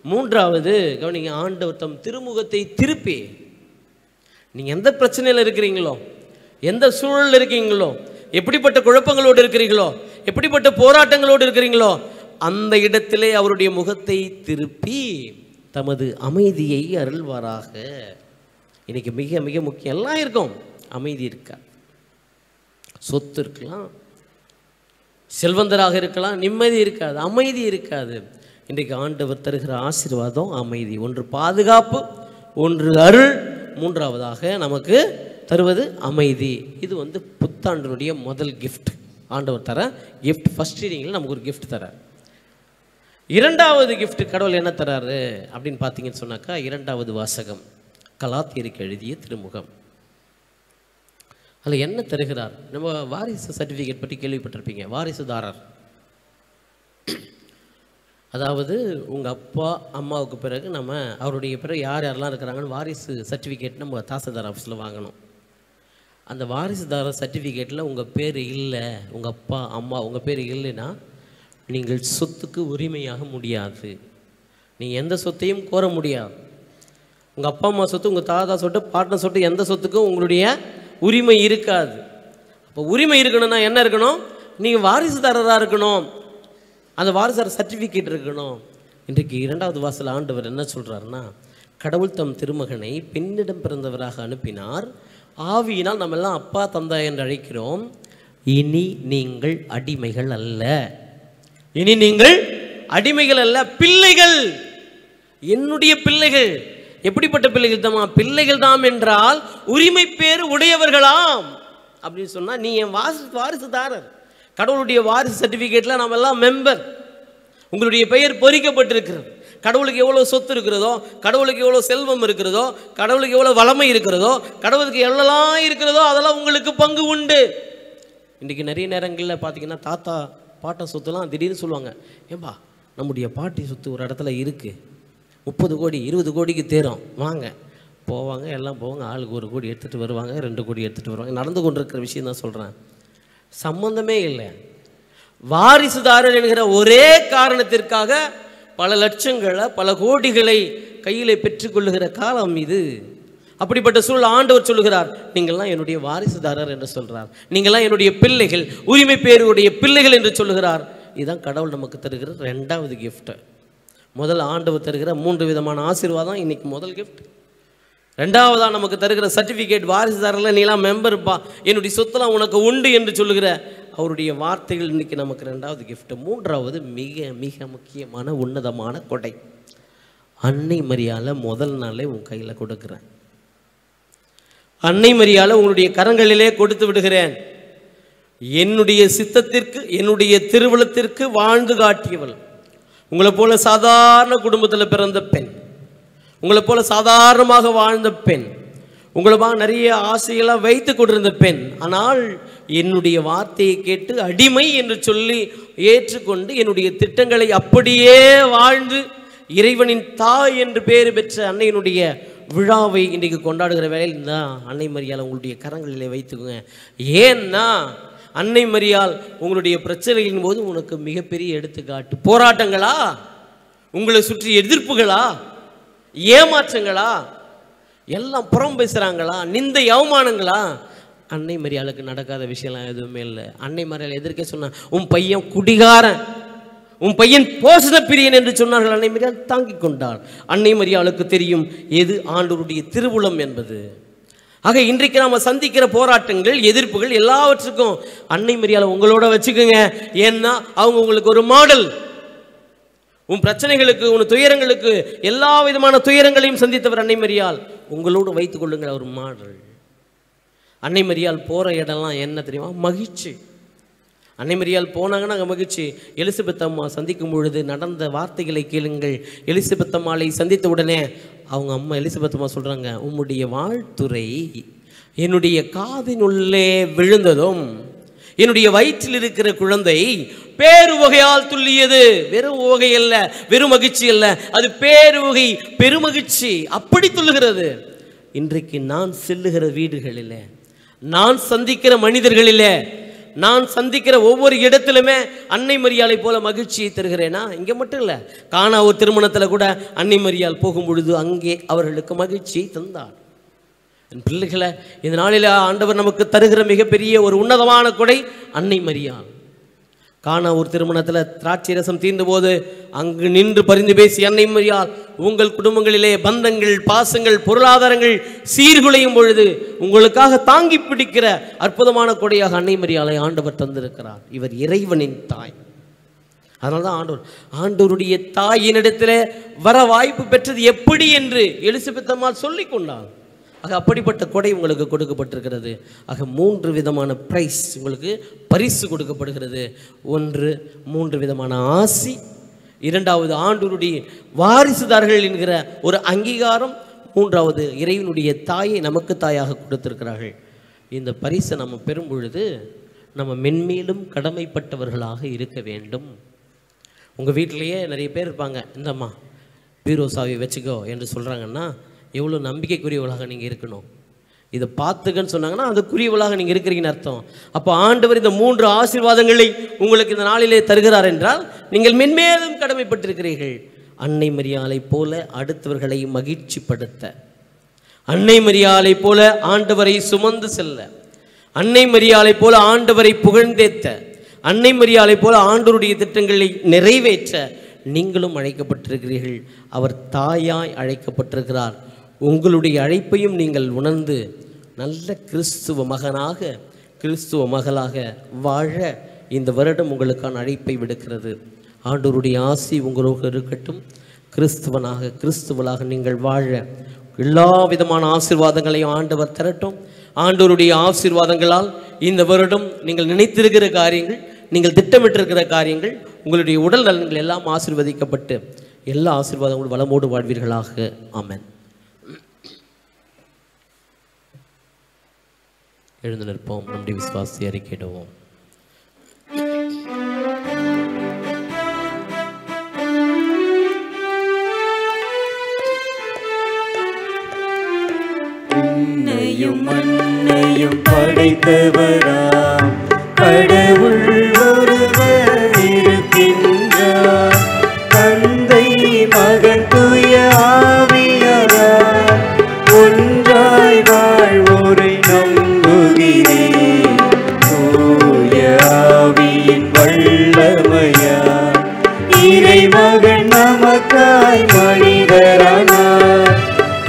மூன்றாவது கவனிங்க, ஆண்டவர் தம் திருமுகத்தை திருப்பி, நீங்கள் எந்த பிரச்சனையில் இருக்கிறீங்களோ, எந்த சூழலில் இருக்கீங்களோ, எப்படிப்பட்ட குழப்பங்களோடு இருக்கிறீங்களோ, எப்படிப்பட்ட போராட்டங்களோடு இருக்கிறீங்களோ, அந்த இடத்திலே அவருடைய முகத்தை திருப்பி தமது அமைதியை அருள்வாராக. இன்னைக்கு மிக மிக முக்கியம், எல்லாம் இருக்கும், அமைதி இருக்காது. சொத்து இருக்கலாம், செல்வந்தராக இருக்கலாம், நிம்மதி இருக்காது, அமைதி இருக்காது. இன்றைக்கு ஆண்டவர் தருகிற ஆசீர்வாதம் அமைதி. ஒன்று பாதுகாப்பு, ஒன்று அருள், மூன்றாவதாக நமக்கு தருவது அமைதி. இது வந்து புத்தாண்டினுடைய முதல் கிஃப்ட், ஆண்டவர் தர கிஃப்ட். ஃபர்ஸ்ட் ரீடிங்கில் நமக்கு ஒரு கிஃப்ட் தரார். இரண்டாவது கிஃப்ட் கடவுள் என்ன தராரு அப்படின்னு பார்த்தீங்கன்னு சொன்னாக்கா, இரண்டாவது வாசகம் கலாத்தியருக்கு எழுதிய திருமுகம். அதில் என்ன தருகிறார்? நம்ம வாரிசு சர்டிஃபிகேட் பற்றி கேள்விப்பட்டிருப்பீங்க. வாரிசுதாரர், அதாவது உங்கள் அப்பா அம்மாவுக்கு பிறகு நம்ம அவருடைய பிறகு யார் யாரெல்லாம் இருக்கிறாங்கன்னு வாரிசு சர்டிஃபிகேட் நம்ம தாசில்தார் ஆஃபீஸில் வாங்கணும். அந்த வாரிசுதாரர் சர்டிஃபிகேட்டில் உங்கள் பேர் இல்லை, உங்கள் அப்பா அம்மா உங்கள் பேர் இல்லைன்னா நீங்கள் சொத்துக்கு உரிமையாக முடியாது, நீங்கள் எந்த சொத்தையும் கோர முடியாது. உங்கள் அப்பா அம்மா சொத்து, உங்கள் தாத்தா சொத்து, பாட்டன் சொத்து, எந்த சொத்துக்கும் உங்களுடைய உரிமை இருக்காது. அப்போ உரிமை இருக்கணும்னா என்ன இருக்கணும்? நீங்கள் வாரிசுதாரராக இருக்கணும், அந்த வாரிசுதாரர் சர்டிஃபிகேட் இருக்கணும். இன்றைக்கு 2வது வாசல் ஆண்டவர் என்ன சொல்கிறாருன்னா, கடவுள் தம் திருமகனை பெண்ணிடம் பிறந்தவராக அனுப்பினார். ஆவியினால் நம்ம எல்லாம் அப்பா தந்தா என்று அழைக்கிறோம். இனி நீங்கள் அடிமைகள் அல்ல, இனி நீங்கள் அடிமைகள் அல்ல, பிள்ளைகள், என்னுடைய பிள்ளைகள். எப்படிப்பட்ட பிள்ளைகள் தாமா? பிள்ளைகள் தாம் என்றால் உரிமை பேறு உடையவர்களாம் அப்படின்னு சொன்னால் நீ என் வாரிசுதாரர். கடவுளுடைய வாரிசு சர்டிஃபிகேட்டில் நம்ம எல்லாம் மெம்பர். உங்களுடைய பெயர் பொறிக்கப்பட்டிருக்கிறது. கடவுளுக்கு எவ்வளோ சொத்து இருக்கிறதோ, கடவுளுக்கு எவ்வளோ செல்வம் இருக்கிறதோ, கடவுளுக்கு எவ்வளோ வளமை இருக்கிறதோ, கடவுளுக்கு எவ்வளோலாம் இருக்கிறதோ அதெல்லாம் உங்களுக்கு பங்கு உண்டு. இன்றைக்கி நிறைய நேரங்களில் பார்த்தீங்கன்னா தாத்தா பாட்டை சொத்துலாம் திடீர்னு சொல்லுவாங்க, ஏன்பா நம்முடைய பாட்டி சொத்து ஒரு இடத்துல இருக்குது, 30 கோடி 20 கோடிக்கு தேரும், வாங்க. போவாங்க, எல்லாம் போவாங்க, ஆளுக்கு 1 கோடி எடுத்துகிட்டு வருவாங்க, 2 கோடி எடுத்துகிட்டு வருவாங்க. நடந்து கொண்டு இருக்கிற விஷயம் தான் சொல்கிறேன். சம்பந்தமே இல்லை. வாரிசுதாரர் என்கிற ஒரே காரணத்திற்காக பல லட்சங்களை பல கோடிகளை கையில் பெற்றுக்கொள்ளுகிற காலம் இது. அப்படிப்பட்ட சூழல் ஆண்டவர் சொல்லுகிறார், நீங்கள்லாம் என்னுடைய வாரிசுதாரர் என்று சொல்கிறார். நீங்கள்லாம் என்னுடைய பிள்ளைகள், உரிமை பேருடைய பிள்ளைகள் என்று சொல்லுகிறார். இதுதான் கடவுள் நமக்கு தருகிற 2வது கிஃப்ட். முதல் ஆண்டவர் தருகிற 3 விதமான ஆசீர்வாதம் இன்னைக்கு முதல் கிஃப்ட். 2வதாக நமக்கு தருகிற சர்டிஃபிகேட், வாரிசுதாரில் நீலாம் மெம்பர்ப்பா, என்னுடைய சொத்தெல்லாம் உனக்கு உண்டு என்று சொல்லுகிற அவருடைய வார்த்தைகள் இன்னைக்கு நமக்கு 2வது கிஃப்ட். 3வது மிக மிக முக்கியமான உன்னதமான கொடை, அன்னை மரியாதை முதல் நாளே உன் கையில் கொடுக்குறேன். அன்னை மரியாதை உங்களுடைய கரங்களிலே கொடுத்து விடுகிறேன். என்னுடைய சித்தத்திற்கு, என்னுடைய திருவுளத்திற்கு வாழ்ந்து காட்டியவள். உங்களை போல சாதாரண குடும்பத்தில் பிறந்த பெண், உங்களை போல சாதாரணமாக வாழ்ந்த பெண், உங்களுக்காக நிறைய ஆசையெல்லாம் வைத்து கொண்டிருந்த பெண். ஆனால் என்னுடைய வார்த்தையை கேட்டு அடிமை என்று சொல்லி ஏற்றுக்கொண்டு என்னுடைய திட்டங்களை அப்படியே வாழ்ந்து இறைவனின் தாய் என்று பேர் பெற்ற அன்னையினுடைய விழாவை இன்றைக்கு கொண்டாடுகிற வேலையில் தான் அன்னை மரியாதை உங்களுடைய கரங்களிலே வைத்துக்குங்க. ஏன்னா அன்னை மரியாள் உங்களுடைய பிரச்சனைகளின் போது உனக்கு மிகப்பெரிய எடுத்துக்காட்டு. போராட்டங்களா, உங்களை சுற்றி எதிர்ப்புகளா, ஏமாற்றங்களா, எல்லாம் புறம் பேசுகிறாங்களா, நிந்தை அவமானங்களா, அன்னை மரியாளுக்கு நடக்காத விஷயம்லாம் எதுவுமே இல்லை. அன்னை மரியாள் எதிர்க்க சொன்ன, உன் பையன் குடிகாரன், உன் பையன் போஷண பிரியன் என்று சொன்னார்கள். அன்னை மரியாள் தாங்கிக் கொண்டாள். அன்னை மரியாளுக்கு தெரியும் எது ஆண்டவருடைய திருவுளம் என்பது. ஆக இன்றைக்கு நாம் சந்திக்கிற போராட்டங்கள், எதிர்ப்புகள் எல்லாவற்றுக்கும் அன்னை மரியாதை உங்களோட வச்சுக்கோங்க. ஏன்னா அவங்க உங்களுக்கு ஒரு மாடல். உன் பிரச்சனைகளுக்கு, உன் துயரங்களுக்கு, எல்லா விதமான துயரங்களையும் சந்தித்தவர் அன்னை மரியாள். உங்களோடு வைத்துக் கொள்ளுங்கள் ஒரு மாடல். அன்னை மரியாள் போகிற இடம்லாம் என்ன தெரியுமா? மகிழ்ச்சி. அன்னை மரியாள் போனாங்கன்னா அங்கே மகிழ்ச்சி. எலிசபெத் அம்மா சந்திக்கும் பொழுது நடந்த வார்த்தைகளை கேளுங்கள். எலிசபெத் அம்மாளை சந்தித்த உடனே அவங்க அம்மா எலிசபெத் அம்மா சொல்கிறாங்க, உம்முடைய வாழ்த்துறை என்னுடைய காதினுள்ளே விழுந்ததும் என்னுடைய வயிற்றில் இருக்கிற குழந்தை பேருவகையால் துள்ளியது. வெறும் உவகை அல்ல, வெறும் மகிழ்ச்சி அல்ல, அது பேருவகை, பெருமகிழ்ச்சி. அப்படி துள்ளுகிறது. இன்றைக்கு நான் செல்லுகிற வீடுகளில், நான் சந்திக்கிற மனிதர்களிலே, நான் சந்திக்கிற ஒவ்வொரு இடத்திலுமே அன்னை மரியாளை போல மகிழ்ச்சியை தருகிறேனா? இங்கே மட்டும் இல்லை, காணா ஒரு திருமணத்தில் கூட அன்னை மரியாள் போகும் பொழுது அங்கே அவர்களுக்கு மகிழ்ச்சியை தந்தார். என் பிள்ளைகளை, இந்த நாளில் ஆண்டவர் நமக்கு தருகிற மிகப்பெரிய ஒரு உன்னதமான கொடை அன்னை மரியாள். காணா ஒரு திருமணத்தில் திராட்சை ரசம் தீர்ந்த போது அங்கு நின்று பரிந்து பேசி அன்னை மரியாள், உங்கள் குடும்பங்களிலே பந்தங்கள், பாசங்கள், பொருளாதாரங்கள் சீர்குலையும் பொழுது உங்களுக்காக தாங்கி பிடிக்கிற அற்புதமான கொடையாக அன்னை மரியாளை ஆண்டவர் தந்திருக்கிறார். இவர் இறைவனின் தாய். அதனால தான் ஆண்டவருடைய தாயினிடத்தில் வர வாய்ப்பு பெற்றது எப்படி என்று எலிசபெத் அம்மாள் சொல்லி கொண்டாள். ஆக அப்படிப்பட்ட கொடை உங்களுக்கு கொடுக்கப்பட்டிருக்கிறது. ஆக 3 விதமான பிரைஸ், உங்களுக்கு பரிசு கொடுக்கப்படுகிறது. 1, 3 விதமான ஆசி. 2வது ஆண்டவருடைய வாரிசுதார்கள் என்கிற ஒரு அங்கீகாரம். 3வது இறைவனுடைய தாயை நமக்கு தாயாக கொடுத்திருக்கிறார்கள். இந்த பரிசை நம்ம பெறும் பொழுது நம்ம மென்மேலும் கடமைப்பட்டவர்களாக இருக்க வேண்டும். உங்கள் வீட்டிலையே நிறைய பேர் இருப்பாங்க, இந்தம்மா பீரோ சாவி வச்சுக்கோ என்று சொல்கிறாங்கன்னா எவ்வளோ நம்பிக்கைக்குரியவளாக நீங்கள் இருக்கணும். இதை பார்த்துக்கன்னு சொன்னாங்கன்னா அதுக்குரியவளாக நீங்கள் இருக்கிறீங்கன்னு அர்த்தம். அப்போ ஆண்டவர் இந்த 3 ஆசீர்வாதங்களை உங்களுக்கு இந்த நாளிலே தருகிறார் என்றால் நீங்கள் மென்மேலும் கடமைப்பட்டிருக்கிறீர்கள். அன்னை மரியாளை போல அடுத்தவர்களை மகிழ்ச்சிப்படுத்த, அன்னை மரியாளை போல ஆண்டவரை சுமந்து செல்ல, அன்னை மரியாளை போல ஆண்டவரை புகழ்ந்தேத்த, அன்னை மரியாளை போல ஆண்டவருடைய திட்டங்களை நிறைவேற்ற நீங்களும் அழைக்கப்பட்டிருக்கிறீர்கள். அவர் தாயாய் அழைக்கப்பட்டிருக்கிறார். உங்களுடைய அழைப்பையும் நீங்கள் உணர்ந்து நல்ல கிறிஸ்துவ மகனாக கிறிஸ்துவ மகளாக வாழ இந்த வருடம் உங்களுக்கான அழைப்பை விடுக்கிறது. ஆண்டவருடைய ஆசி உங்களோடு இருக்கட்டும். கிறிஸ்துவளாக நீங்கள் வாழ எல்லா விதமான ஆசீர்வாதங்களையும் ஆண்டவர் தரட்டும். ஆண்டவருடைய ஆசீர்வாதங்களால் இந்த வருடம் நீங்கள் நினைத்திருக்கிற காரியங்கள், நீங்கள் திட்டமிட்டிருக்கிற காரியங்கள், உங்களுடைய உடல் நலன்கள் எல்லாம் ஆசீர்வதிக்கப்பட்டு எல்லா ஆசீர்வாதங்களும் வளமோடு வாழ்வீர்களாக. ஆமென். எழுந்து நிற்போம். நம்முடைய விசுவாசத்தை அறிக்கையிடுவோம். விண்ணையும் மண்ணையும் படைத்தவராம் கடவுள் ஒருவர் இருக்கின்றார். தந்தை மகன் தூய ஆவியாரார் ஒன்றாய் வாழ்வோரை நம்புகிறேன். தூய ஆவியின் வல்லமையார் இறைமகன் நமக்காய் மனிதரானார்.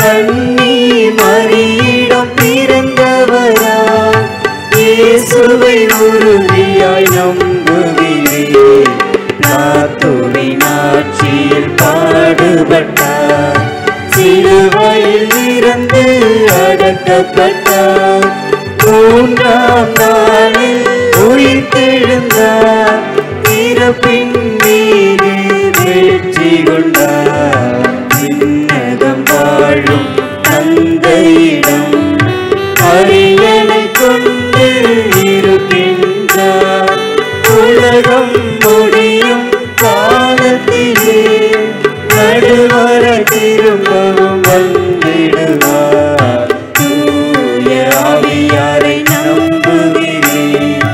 கன்னி மரியிடம் பிறந்தவராம் இயேசுவை உறுதியாய் நம்புகிறேன். பிலாத்துவின் ஆட்சியில் பாடுபட்டார். சிலுவையில் இறந்து அடக்கப்பட்டார். மூன்றாம் நாளில் உயிர்த்தெழுந்தார். இறப்பின் மீது வெற்றி கொண்டார். விண்ணகம் வாழும் தந்தையிடம் அரியணை கொண்டு இருக்கின்றார். உலகம் முடியும் காலத்திலே நடுவர திரும்பவும் வந்திடுவார். தூய ஆவியாரை நம்புகிறேன்.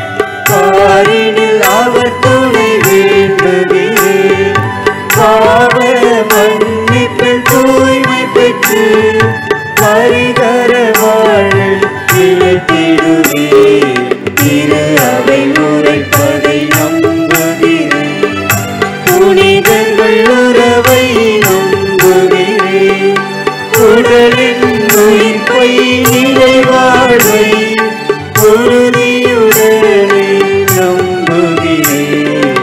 பாரினில் அவர் துணை வேண்டுகிறேன். பாவ மன்னிப்பில் தூய்மை பெற்று பரிகர வாழ்வில் நிலைத்திடுவேன். திரு அவை உரைப்பதை நம்புகிறேன். புனிதர்கள் உறவை நம்புகிறேன். உடலின் உயிர்ப்பை நிலை வாழ்வை உறுதியுடனே நம்புகிறேன்.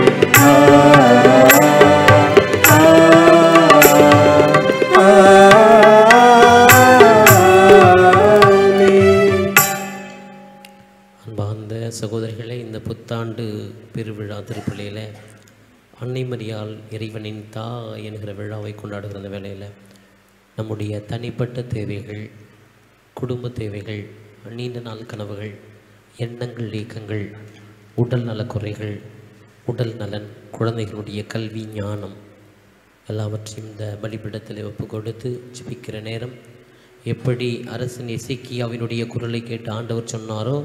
அன்பார்ந்த சகோதரிகளே, இந்த புத்தாண்டு பெருவிழா திருப்பலியில் அன்னை மரியாள் இறைவனின் தாய் என்கிற விழாவை கொண்டாடுகிற அந்த வேளையில் நம்முடைய தனிப்பட்ட தேவைகள், குடும்ப தேவைகள், நீண்ட நாள் கனவுகள், எண்ணங்கள், இயக்கங்கள், உடல் நலக்குறைகள், உடல் நலன், குழந்தைகளுடைய கல்வி, ஞானம் எல்லாவற்றையும் இந்த பலிபீடத்தில் ஒப்பு கொடுத்து ஜெபிக்கிற நேரம், எப்படி அரசன் எசேக்கியாவினுடைய குரலை கேட்டு ஆண்டவர் சொன்னாரோ,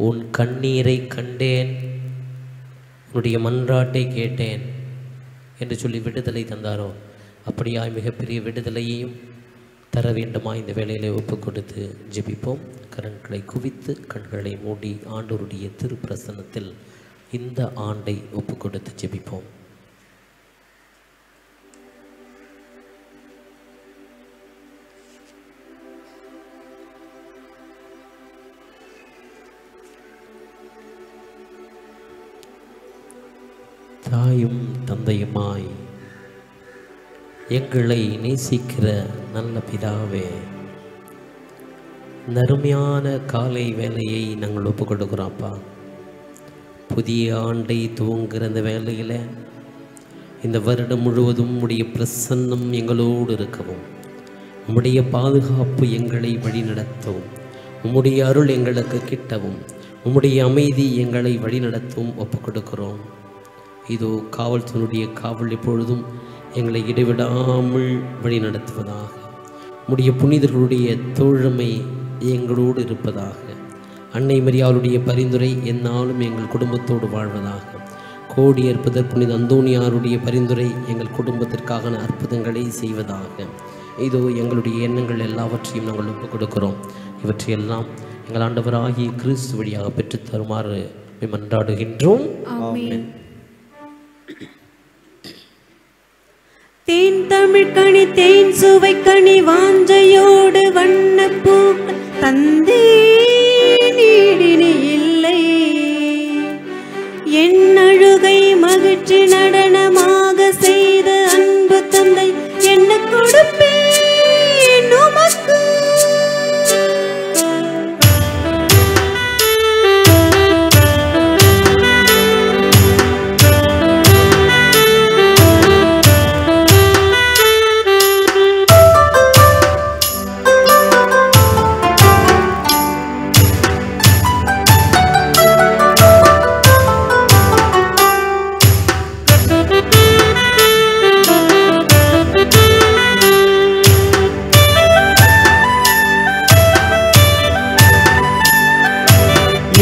உன் கண்ணீரை கண்டேன், உன்னுடைய மன்றாட்டை கேட்டேன் என்று சொல்லி விடுதலை தந்தாரோ, அப்படியாய் மிகப்பெரிய விடுதலையையும் தர வேண்டுமா இந்த வேளையிலே ஒப்பு கொடுத்து ஜெபிப்போம். கரங்களை குவித்து கண்களை மூடி ஆண்டவருடைய திருப்பிரசன்னத்தில் இந்த ஆண்டை ஒப்பு கொடுத்து ஜெபிப்போம். தாயும் தந்தையுமாய் எங்களை நேசிக்கிற நல்ல பிதாவே, நறுமையான காலை வேலையை நாங்கள் ஒப்பு கொடுக்குறோம்ப்பா. புதிய ஆண்டை துவங்குகிற இந்த வேலையில் இந்த வருடம் முழுவதும் உம்முடைய பிரசன்னம் எங்களோடு இருக்கவும், உம்முடைய பாதுகாப்பு எங்களை வழிநடத்தவும், உம்முடைய அருள் எங்களுக்கு கிட்டவும், உம்முடைய அமைதி எங்களை வழிநடத்தவும் ஒப்பு கொடுக்கிறோம். இதோ காவல்துறையுடைய காவல் எப்பொழுதும் எங்களை இடைவிடாமல் வழி நடத்துவதாக, உம்முடைய புனிதர்களுடைய தோழமை எங்களோடு இருப்பதாக, அன்னை மரியாளுடைய பரிந்துரை எந்நாளும் எங்கள் குடும்பத்தோடு வாழ்வதாக, கோடி அற்புதர் புனித அந்தோனியாருடைய பரிந்துரை எங்கள் குடும்பத்திற்கான அற்புதங்களை செய்வதாக. இதோ எங்களுடைய எண்ணங்கள் எல்லாவற்றையும் நாங்கள் ஒப்புக் கொடுக்கிறோம். இவற்றையெல்லாம் எங்கள் ஆண்டவராகிய கிறிஸ்து வழியாக பெற்றுத் தருமாறு மன்றாடுகின்றோம். ஆமென். தேன் தமிழ் கனி தேன் சுவை கனி வாஞ்சையோடு வண்ணப்பூக்கள் தந்தே நீடினி இல்லை. என் அழுகை மகிழ்ச்சி நடனமாக செய்த அன்பு தந்தை என்ன கொடுப்பேன் உமக்கு.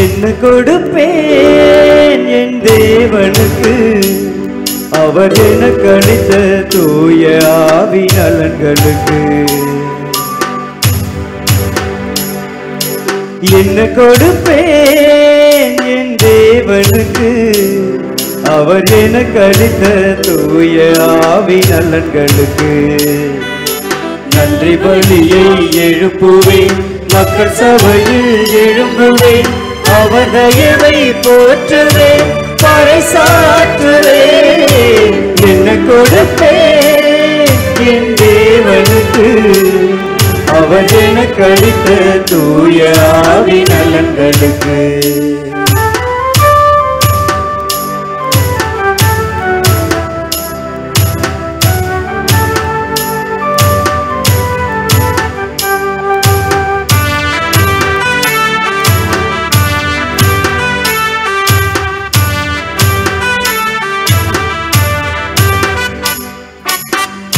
என்ன கொடுப்பேன் என் தேவனுக்கு, அவர் எனக்கு அளித்த தூய ஆவி நலன்களுக்கு. என்ன கொடுப்பேன் என் தேவனுக்கு, அவர் எனக்கு அளித்த தூய ஆவி நலன்களுக்கு. நன்றி பலியை எழுப்புவேன், மக்கள் சபையில் எழும்புவேன், அவர் தயவை போற்றுவேன், பறைசாற்றுவேன். என்ன கொடுப்பேன் என் தேவனுக்கு, அவர் எனக்கு அளித்த தூய ஆவி நலன்களுக்கு.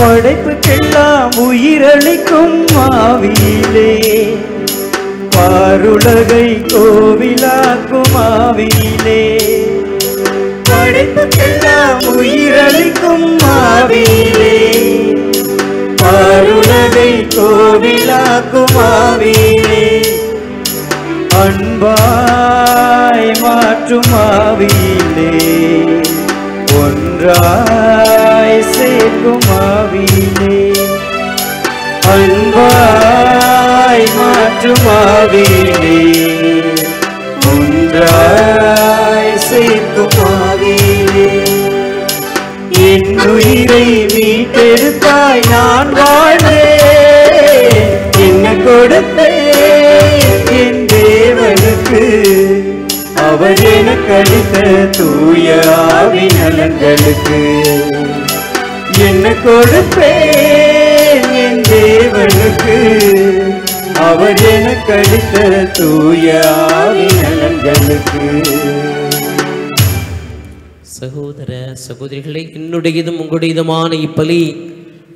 படைப்புக்கெல்லாம் உயிரளிக்கும் ஆவியிலே, பாருலகை கோவிலாக்கும் ஆவியிலே. படைப்புக்கெல்லாம் உயிரளிக்கும் ஆவியிலே, பாருலகை கோவிலாக்கும் ஆவியிலே. அன்பாய் மாற்றும் ஆவியிலே, ஒன்றாய் சேர்க்கும் ஆவியிலே. அன்பாய் மாற்றும் ஆவியிலே, ஒன்றாய் சேர்க்கும் ஆவியிலே. என் உயிரை மீட்டெடுத்தாய் நான் வாழ்ந்தேன். என்ன கொடுத்தேன் என் தேவனுக்கு, அவர் எனக்கு அளித்த தூய ஆவி நலன்களுக்கு. என்ன கொடுப்பேன் என் தேவனுக்கு, அவர் எனக்கு அளித்த தூய ஆவி நலன்களுக்கு. சகோதர சகோதரிகளே, என்னுடையதும் உங்களுடையதுமான இப்பலி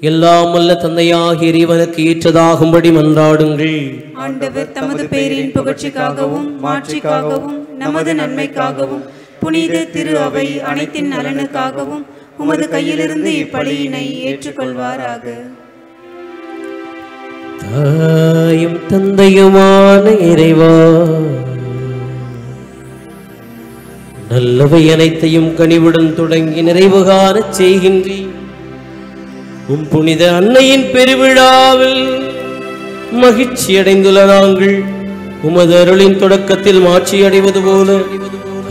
எல்லாம் வல்ல தந்தையாகிய இறைவனுக்கு ஏற்றதாகும்படி மன்றாடுங்கள். ஆண்டவர் தமது பெயரின் புகழ்ச்சிக்காகவும் மாட்சிக்காகவும் நமது நன்மைக்காகவும் புனித திரு அவை அனைத்தின் நலனுக்காகவும் உமது கையிலிருந்து இப்பலியினை ஏற்றுக்கொள்வாராக. தாயும் தந்தையுமான இறைவா, நல்லவை அனைத்தையும் கனிவுடன் தொடங்கி நிறைவு காணச் செய்கின்றேன். உம் புனித அன்னையின் பெருவிழாவில் மகிழ்ச்சி அடைந்துள்ள நாங்கள் உமது அருளின் தொடக்கத்தில் மாட்சி அடைவது போல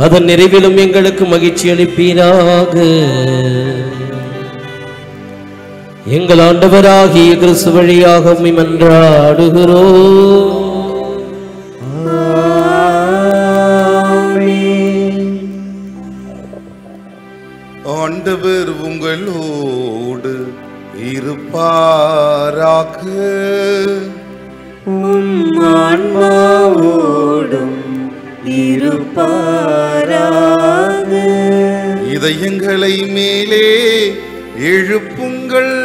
அதன் நிறைவிலும் எங்களுக்கு மகிழ்ச்சி அளிப்பீராக. எங்கள் ஆண்டவராகிய கிறிஸ்து வழியாக உம்மை மன்றாடுகிறோம். ஆண்டவர் உங்களோடு இருப்பாராக. உம் ஆன்மாவோடும் இருப்பாராக. இதயங்களை மேலே எழுப்புங்கள்.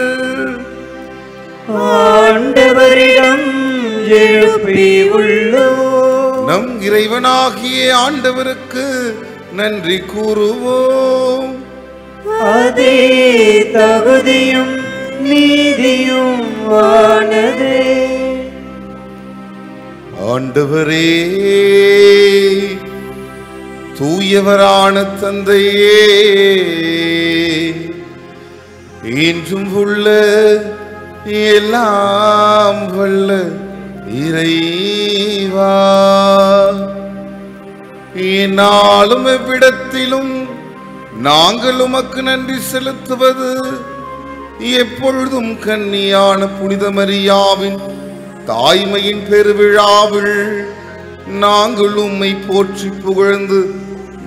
ஆண்டவரிடம் எழுப்பி உள்ளோம். நம் இறைவனாகிய ஆண்டவருக்கு நன்றி கூறுவோம். அதே தகுதியும் நீதியும் ஆனதே. ஆண்டவரே, தூயவரான தந்தையே, இன்றும் உள்ள எல்லாம் வல்ல இறைவா, இந்நாளும் எவ்விடத்திலும் நாங்கள் உமக்கு நன்றி செலுத்துவது எப்பொழுதும் கன்னியான புனித மரியாவின் தாய்மையின் பெருவிழாவில் நாங்கள் உம்மை போற்றி புகழ்ந்து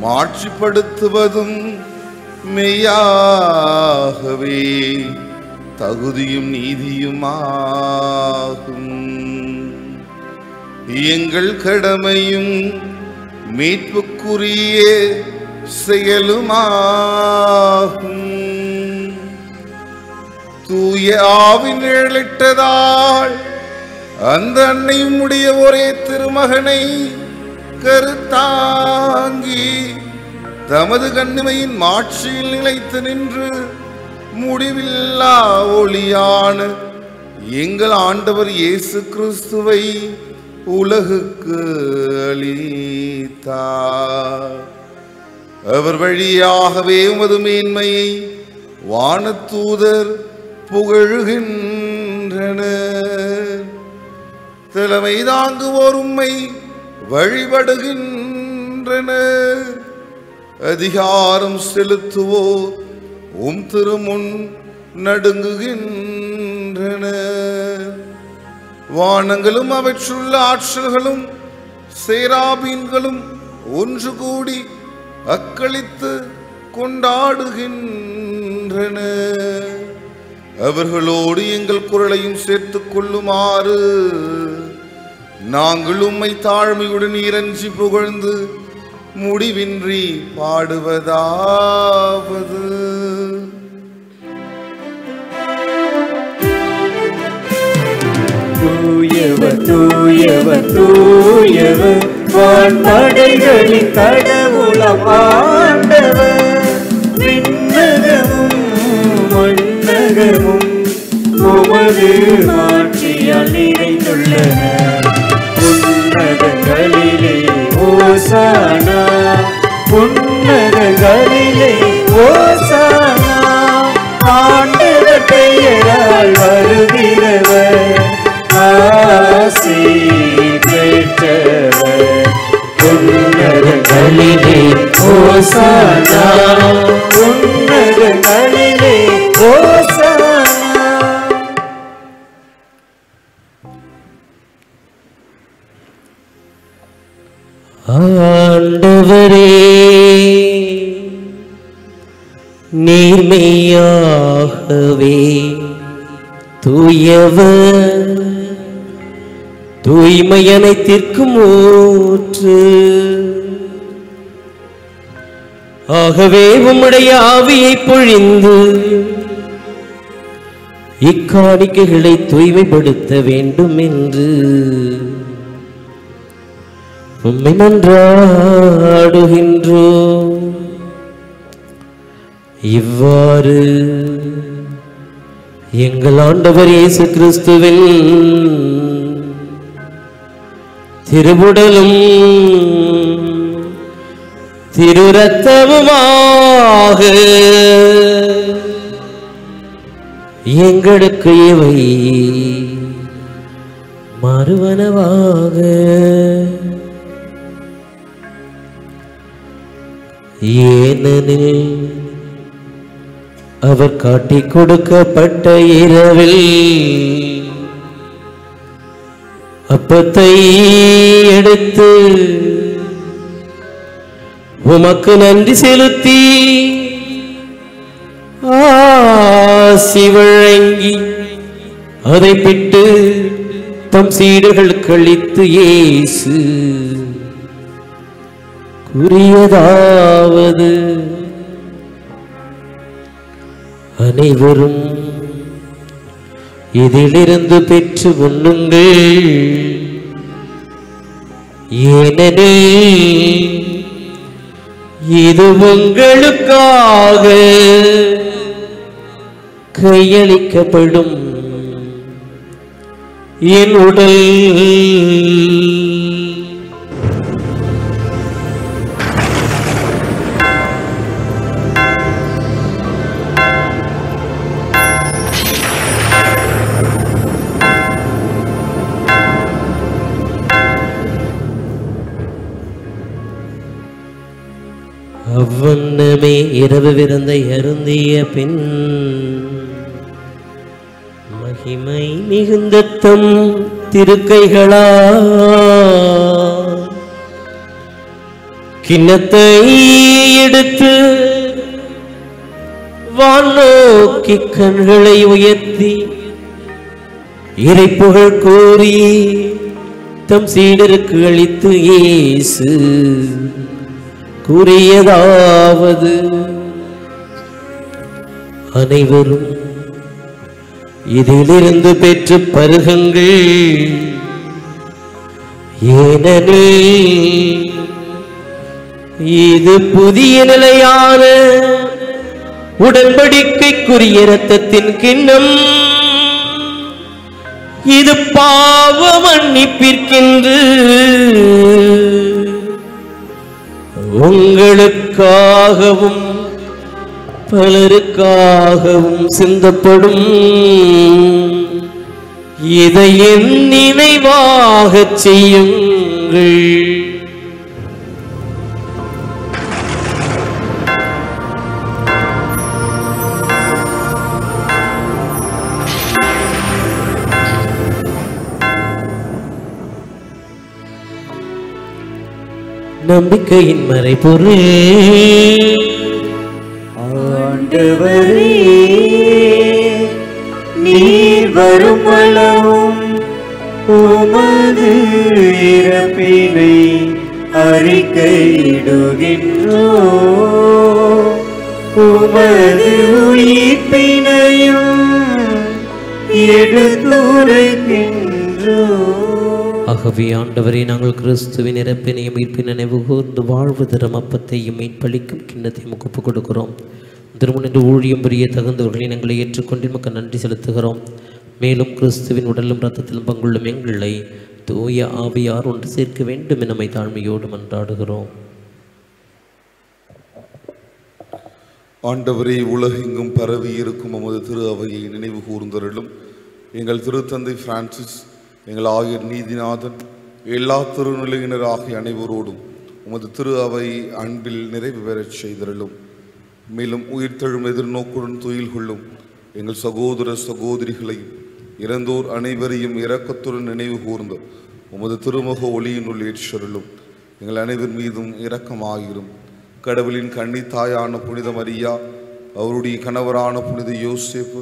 மாட்சிப்படுத்துவதும் மெய்யாகவே தகுதியும் நீதியுமாகும். எங்கள் கடமையும் மீட்புக்குரிய செயலுமாகும். தூய ஆவி நிழலிட்டதால் அந்த அன்னையும் உடைய ஒரே திருமகனை கருத்தாங்கி தமது கண்ணிமையின் மாட்சியில் நிலைத்து நின்று முடிவில்லா ஒளியான எங்கள் ஆண்டவர் இயேசு கிறிஸ்துவை உலகுக்கு அளித்தார். அவர் வழியாகவே உமது மேன்மையை வானதூதர் புகழுகின்றனர். தலைமை தாங்குவோர் உம்மை வழிபடுகின்றனர். அதிகாரம் செலுத்துவோர் உம் திருமுன் நடுங்குகின்றனர். வானங்களும் அவற்றுள்ள ஆற்றல்களும் சேராபீன்களும் ஒன்று கூடி அக்களித்து கொண்டாடுகின்றனர். அவர்களோடு எங்கள் குரலையும் சேர்த்துக் கொள்ளுமாறு நாங்கள் உம்மை தாழ்மையுடன் இறைஞ்சி புகழ்ந்து முடிவின்றி பாடுவதாவது: தூயவர் தூயவர் தூயவர் வான்படைகளின் கடவுளாம் ஆண்டவர். விண்ணகமும் மண்ணகமும் உமது ஆட்சியால் நிறைந்துள்ளன. உன்னதங்களிலே ஓசானா, உன்னதங்களிலே ஓசானா. ஆண்டவர் பெயரால் வருகிறவர் ஆசி பெற்றவர். உன்னதங்களிலே ஓசானா, உன்னதங்களிலே ஓசானா. ஆண்டவரே, நீர்மையாகவே தூயவர், தூய்மை அனைத்திற்கும் ஊற்று. ஆகவே உம்முடைய ஆவியை பொழிந்து இக்காணிக்கைகளை தூய்மைப்படுத்த வேண்டும் என்று உம்மை மன்றாடுகின்றோம். இவ்வாறு எங்கள் ஆண்டவர் இயேசு கிறிஸ்துவின் திருவுடலும் திருரத்தமுமாக எங்களுக்கு இவை மாறுவனவாக. ஏனெனில் அவர் காட்டிக் கொடுக்கப்பட்ட இரவில் அப்பத்தை எடுத்து உமக்கு நன்றி செலுத்தி ஆசி வழங்கி அதை பிட்டு தம் சீடர்களுக்கு அளித்து இயேசு கூறியதாவது: அனைவரும் இதிலிருந்து பெற்று உண்ணுங்கள், ஏனெனில் இது உங்களுக்காக கையளிக்கப்படும் என் உடல். அவ்வண்ணமே இரவு விருந்தை அருந்திய பின் மகிமை மிகுந்த தம் திருக்கைகளா கிண்ணத்தை எடுத்து வானோக்கி கண்களை உயர்த்தி இறைப்புகழ் கூறி தம் சீடருக்கு அளித்து இயேசு கூறியதாவது, அனைவரும் இதிலிருந்து பெற்று பருகுங்கள், ஏனெனில் இது புதிய நிலையான உடன்படிக்கைக்குரிய இரத்தத்தின் கிண்ணம். இது பாவ மன்னிப்பிற்கென்று உங்களுக்காகவும் பலருக்காகவும் சிந்தப்படும். இதை என் நினைவாகச் செய்யுங்கள். நம்பிக்கையின் மறைபொருள். ஆண்டவரே, நீர் வரும் அளவும் உமது இறப்பினை அறிக்கையிடுகின்றோம், உமது உயிர்ப்பினையும் எடுத்துரைக்கின்றோம். ஆகவே ஆண்டவரே, நாங்கள் கிறிஸ்துவின் இறப்பினையும் மீட்பின் நினைவு கூர்ந்து வாழ்வு தரும் அப்பத்தையும் மீட்பளிக்கும் கிண்ணத்தையும் ஒப்புக் கொடுக்கிறோம். திருமண ஊழியம் புரிய தகுந்தவர்களை நாங்களை ஏற்றுக்கொண்டு நமக்கு நன்றி செலுத்துகிறோம். மேலும் கிறிஸ்துவின் உடலும் இரத்தத்திலும் பங்குள்ளும் எங்களை தூய ஆவியார் ஒன்று சேர்க்க வேண்டும் என நம்மை தாழ்மையோடு மன்றாடுகிறோம். ஆண்டவரே, உலகெங்கும் பரவி இருக்கும் உமது திரு அவையை நினைவு கூர்ந்தருளும். எங்கள் திருத்தந்தை பிரான்சிஸ், எங்கள் ஆயர் நீதிநாதன், எல்லா திருநிலையினர் ஆகிய அனைவரோடும் உமது திரு அவை அன்பில் நிறைவு பெறச் செய்தருளும். மேலும் உயிர்த்தெழும் எதிர்நோக்குடன் துயில் கொள்ளும் எங்கள் சகோதர சகோதரிகளையும் இறந்தோர் அனைவரையும் இரக்கத்துடன் நினைவு கூர்ந்த உமது திருமுக ஒளியினுள் ஏற்றருளும். எங்கள் அனைவர் மீதும் இரக்கமாயிரும். கடவுளின் கன்னித்தாயான புனித மரியா, அவருடைய கணவரான புனித யோசேப்பு,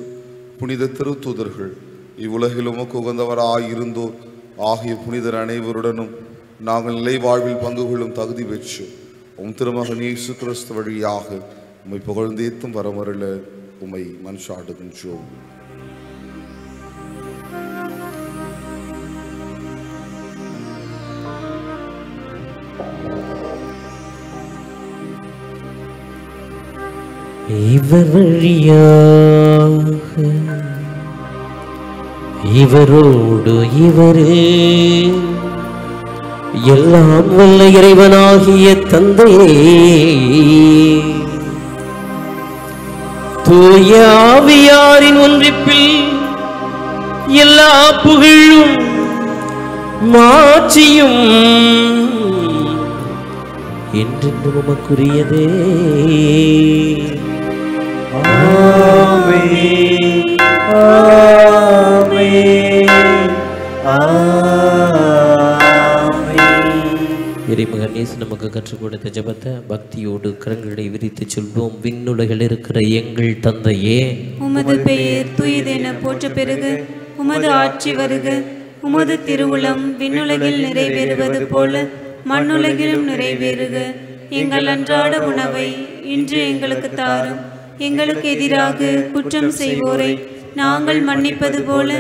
புனித திருத்தூதர்கள், இவ்வுலகில் உமக்கு உகந்தவராயிருந்தோர் ஆகிய புனிதர் அனைவருடனும் நாங்கள் நிலை வாழ்வில் பங்கு கொள்ளும் தகுதி பெற்று உம் திருமகன் இயேசு கிறிஸ்து வழியாக உம்மை புகழ்ந்தேத்தும் வரமருள உம்மை மன்றாடுகின்றோம். இவர் வழியாக இவரோடு இவரே எல்லாம் வல்ல இறைவனாகிய தந்தையே, தூய ஆவியாரின் ஒன்றிப்பில் எல்லா புகழும் மாட்சியும் என்றென்றும் உமக்குரியதே. ஆமென், ஆமென், ஆமென். இறைமகன் இயேசு நமக்கு கற்றுக் கொடுத்த ஜெபத்தை பக்தியோடு கரங்களை விரித்து சொல்வோம். விண்ணுலகில் இருக்கிற எங்கள் தந்தையே, உமது பெயர் தூயதென போற்ற பெருக, உமது ஆட்சி வருக, உமது திருவுளம் விண்ணுலகில் நிறைவேறுவது போல மண்ணுலகிலும் நிறைவேறுக. எங்கள் அன்றாட உணவை இன்று எங்களுக்கு தாரும். எங்களுக்கு எதிராக குற்றம் செய்வோரை நாங்கள் மன்னிப்பது போல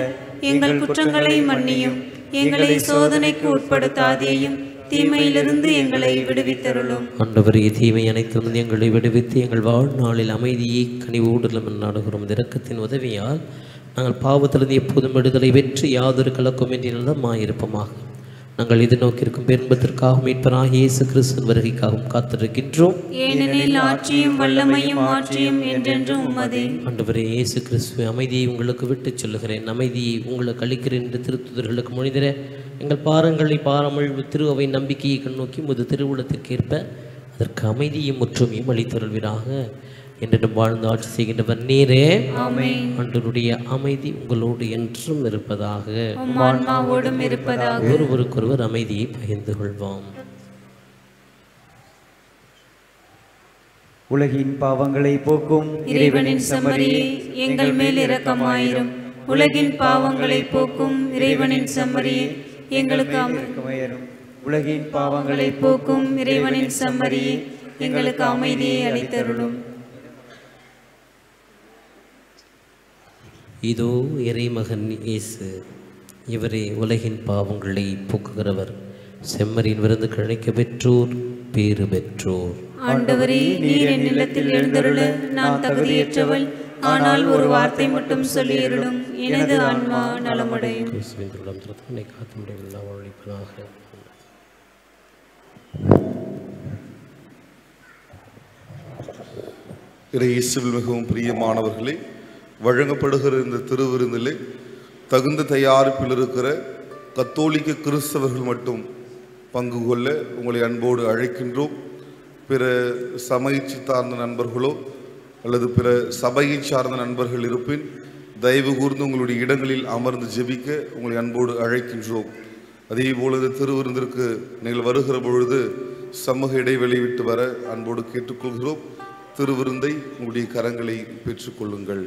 எங்கள் குற்றங்களை மன்னியும். எங்களை சோதனைக்கு உட்படுத்தாதேயும், தீமையிலிருந்து எங்களை விடுவித்தருளும். ஆண்டவரே, தீமை அனைத்திலிருந்து எங்களை விடுவித்து எங்கள் வாழ்நாளில் அமைதியை கனிவோடு நாடுகிறோம். இரக்கத்தின் உதவியால் நாங்கள் பாவத்திலிருந்து எப்போதும் விடுதலை பெற்று யாதொரு கலக்கமின்றி நலமாயிருப்போமாக. நாங்கள் இது நோக்கியிருக்கும் பெரும்பத்திற்காக மீட்பராக இயேசு கிறிஸ்துவின் வருகைக்காகவும் காத்திருக்கின்றோம். ஏனெனில் ஆட்சியும் வல்லமையும் ஆட்சியும் என்றென்றும் உம்மதே. ஆண்டவரே இயேசு கிறிஸ்துவை, அமைதியை உங்களுக்கு விட்டுச் சொல்லுகிறேன், அமைதியை உங்களுக்கு அளிக்கிறேன் என்று திருத்துதர்களுக்கு மொழிதிர எங்கள் பாரங்களை பாரமழ்வு திரு அவை நம்பிக்கையை கண்ணோக்கி முது திருவுளத்திற்கேற்ப அதற்கு அமைதியும் ஒற்றுமையும் அளித்தருள்வீராக. என்றும் வாழ்ந்து ஆட்சி செய்கின்றவர் நீரே. ஆமென். ஆண்டவருடைய அமைதி உங்களோடு என்றும் இருப்பதாக. உம் ஆன்மாவோடும் இருப்பதாக. ஒருவருக்கொருவர் அமைதியை பகிர்ந்து கொள்வோம். உலகின் பாவங்களை போக்கும் இறைவனின் செம்மறியே, எங்கள் மேல் இரக்கமாயிரும். உலகின் பாவங்களை போக்கும் இறைவனின் செம்மறியே, எங்களுக்கு இரக்கமாயிரும். உலகின் பாவங்களை போக்கும் இறைவனின் செம்மறியே, எங்களுக்கு அமைதியை அளித்தருளும். இதோ இறைமகன் இயேசு, இவரே உலகின் பாவங்களை போக்குகிறவர். செம்மறியின் விருந்து கிடைக்க பெற்றோர் பேறு பெற்றோர். ஆண்டவரே, நீர் என் இல்லத்தில் எழுந்தருள நான் தகுதியற்றவள். ஆனால் ஒரு வார்த்தை மட்டும் சொல்லியருளும், எனது ஆன்மா நலமடையும். இயேசுவின் திருடம் திறத்தனை காத்து முடியவில்லா ஒழிப்பதாக. இயேசுவில் மிகவும் பிரியமானவர்களே, வழங்கப்படுகிற இந்த திருவிருந்திலே தகுந்த தயாரிப்பில் இருக்கிற கத்தோலிக்க கிறிஸ்தவர்கள் மட்டும் பங்கு கொள்ள உங்களை அன்போடு அழைக்கின்றோம். பிற சமயத்தை சார்ந்த நண்பர்களோ அல்லது பிற சபையை சார்ந்த நண்பர்கள் இருப்பின் தயவு கூர்ந்து உங்களுடைய இடங்களில் அமர்ந்து ஜெபிக்க உங்களை அன்போடு அழைக்கின்றோம். அதே போல திருவிருந்திற்கு நீங்கள் வருகிற பொழுது சமூக இடைவெளி விட்டு வர அன்போடு கேட்டுக்கொள்கிறோம். திருவிருந்தை உங்களுடைய கரங்களை பெற்றுக்கொள்ளுங்கள்.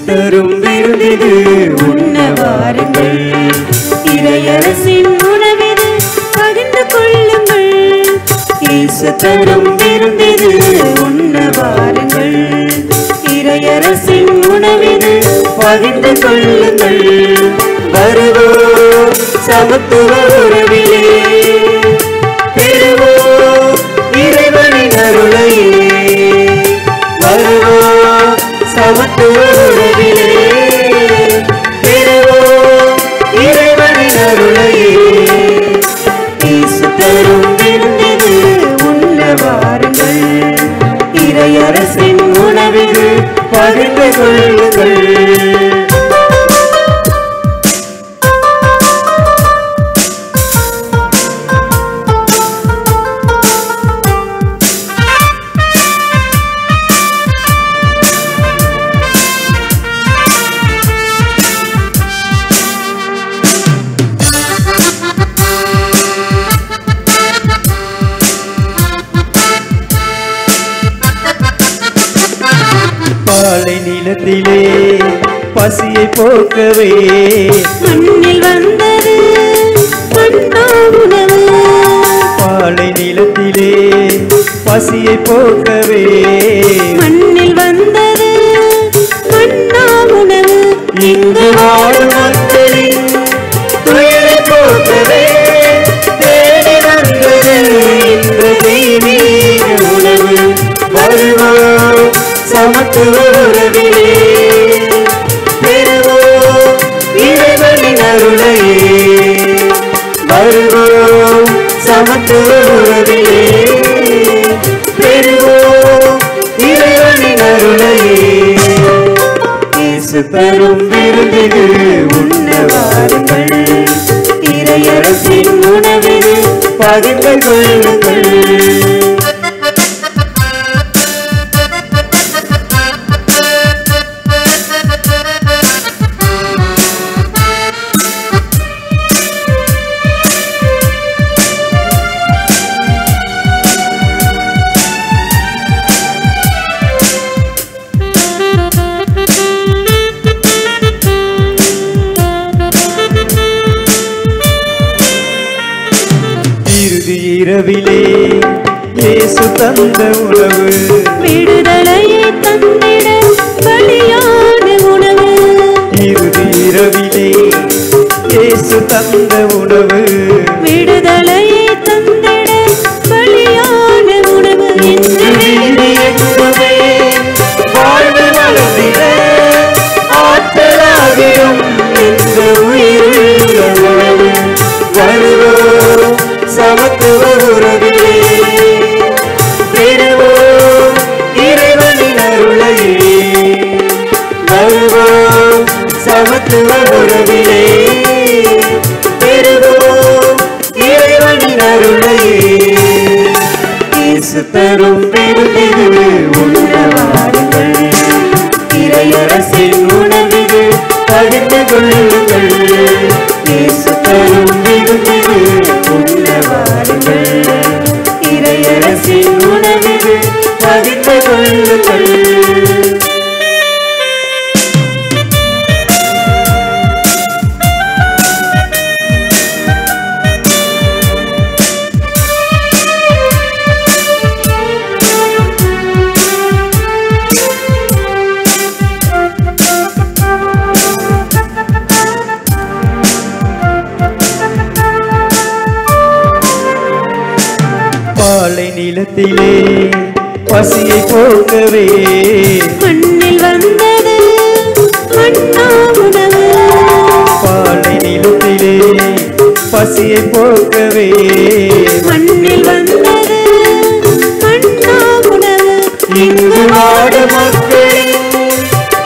தரும் விருந்திது உண்ண வாருங்கள். இறையரசின் உணவிது பகிர்ந்து கொள்ளுங்கள். இயேசு தரும் விருந்திது உண்ண வாருங்கள். இறையரசின் உணவிது பகிர்ந்து கொள்ளுங்கள். வருவோம் சமத்துவ உறவிலே, பெறுவோம் இறைவனின் அருளையே. வருவோம் சமத்துவ உறவிலே, பெறுவோம் இறைவனின் அருளையே. இயேசு தரும் விருந்திது உண்ண வாருங்கள். இறையரசின் உணவிது பகிர்ந்து கொள்ளுங்கள். பாலை நிலத்திலே பசியை போக்கவே மண்ணில் வந்தது மன்னா உணவு. பாலை நிலத்திலே பசியை போக்கவே மண்ணில் வந்தது மன்னா உணவு. இங்கு வாழும் மக்களின் துயரை போக்கவே தேடி வந்தது இந்த தெய்வீக உணவு. வருவோம் சமத்துவ உறவிலே, பெறுவோம் இறைவனின் அருளையே. வருவோம் சமத்துவ உறவிலே, பெறுவோம் இறைவனின் அருளையே. இயேசு தரும் விருந்திது உண்ண வாருங்கள். இறையரசின் உணவிது பகிர்ந்து கொள்ளுங்கள். இரவிலே இயேசு தந்த உணவு, விடுதலையை தந்திட பலியான உணவு. இறுதி இரவிலே இயேசு தந்த உணவு, விடுதலையை தந்திட பலியான உணவு. இன்று வீடு எங்குமே இயேசு தரும் விருந்திது உண்ண வாருங்கள். இறையரசின் உணவிது பகிர்ந்து கொள்ளுங்கள். இயேசு தரும் விருந்திது உண்ண வாருங்கள். இறையரசின் உணவிது பகிர்ந்து கொள்ளுங்கள். பாலை நிலத்திலே பசியை போக்கவே மண்ணில் வந்தது மன்னா உணவு. பாலை நிலத்திலே பசியை போக்கவே மண்ணில் வந்தது மன்னா உணவு. இங்கு வாடு மக்களின்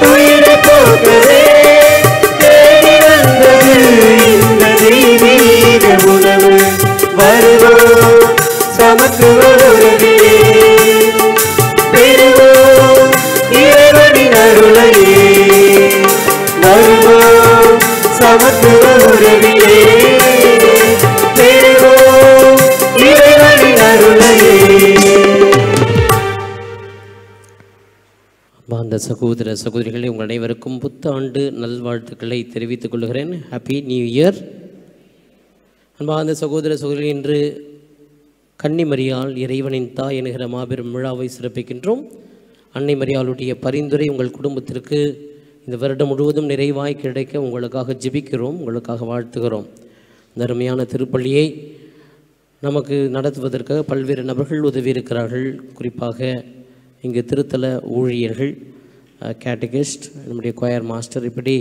துயரை போக்கவே தேடி வந்தது இந்த தெய்வீக உணவு. வருவோம் சமத்துவ உறவிலே, பெறுவோம் இறைவனின் அருளையே. வருவோம் சமத்துவ உறவிலே, பெறுவோம் இறைவனின் அருளையே. அந்த சகோதர சகோதரிகளே, உங்கள் அனைவருக்கும் புத்தாண்டு நல்வாழ்த்துக்களை தெரிவித்துக் கொள்கிறேன். Happy new year. அன்பார்ந்த சகோதர சகோதரிகள், இன்று கன்னி மரியாள் இறைவனின் தாய் என்கிற மாபெரும் விழாவை சிறப்பிக்கின்றோம். அன்னை மரியாளுடைய பரிந்துரை உங்கள் குடும்பத்திற்கு இந்த வருடம் முழுவதும் நிறைவாய் கிடைக்க உங்களுக்காக ஜெபிக்கிறோம், உங்களுக்காக வாழ்த்துகிறோம். இந்த அருமையான திருப்பள்ளியை நமக்கு நடத்துவதற்காக பல்வேறு நபர்கள் உதவி இருக்கிறார்கள். குறிப்பாக இங்கு திருத்தல ஊழியர்கள், கேட்டகிஸ்ட், நம்முடைய கொயர் மாஸ்டர், இப்படி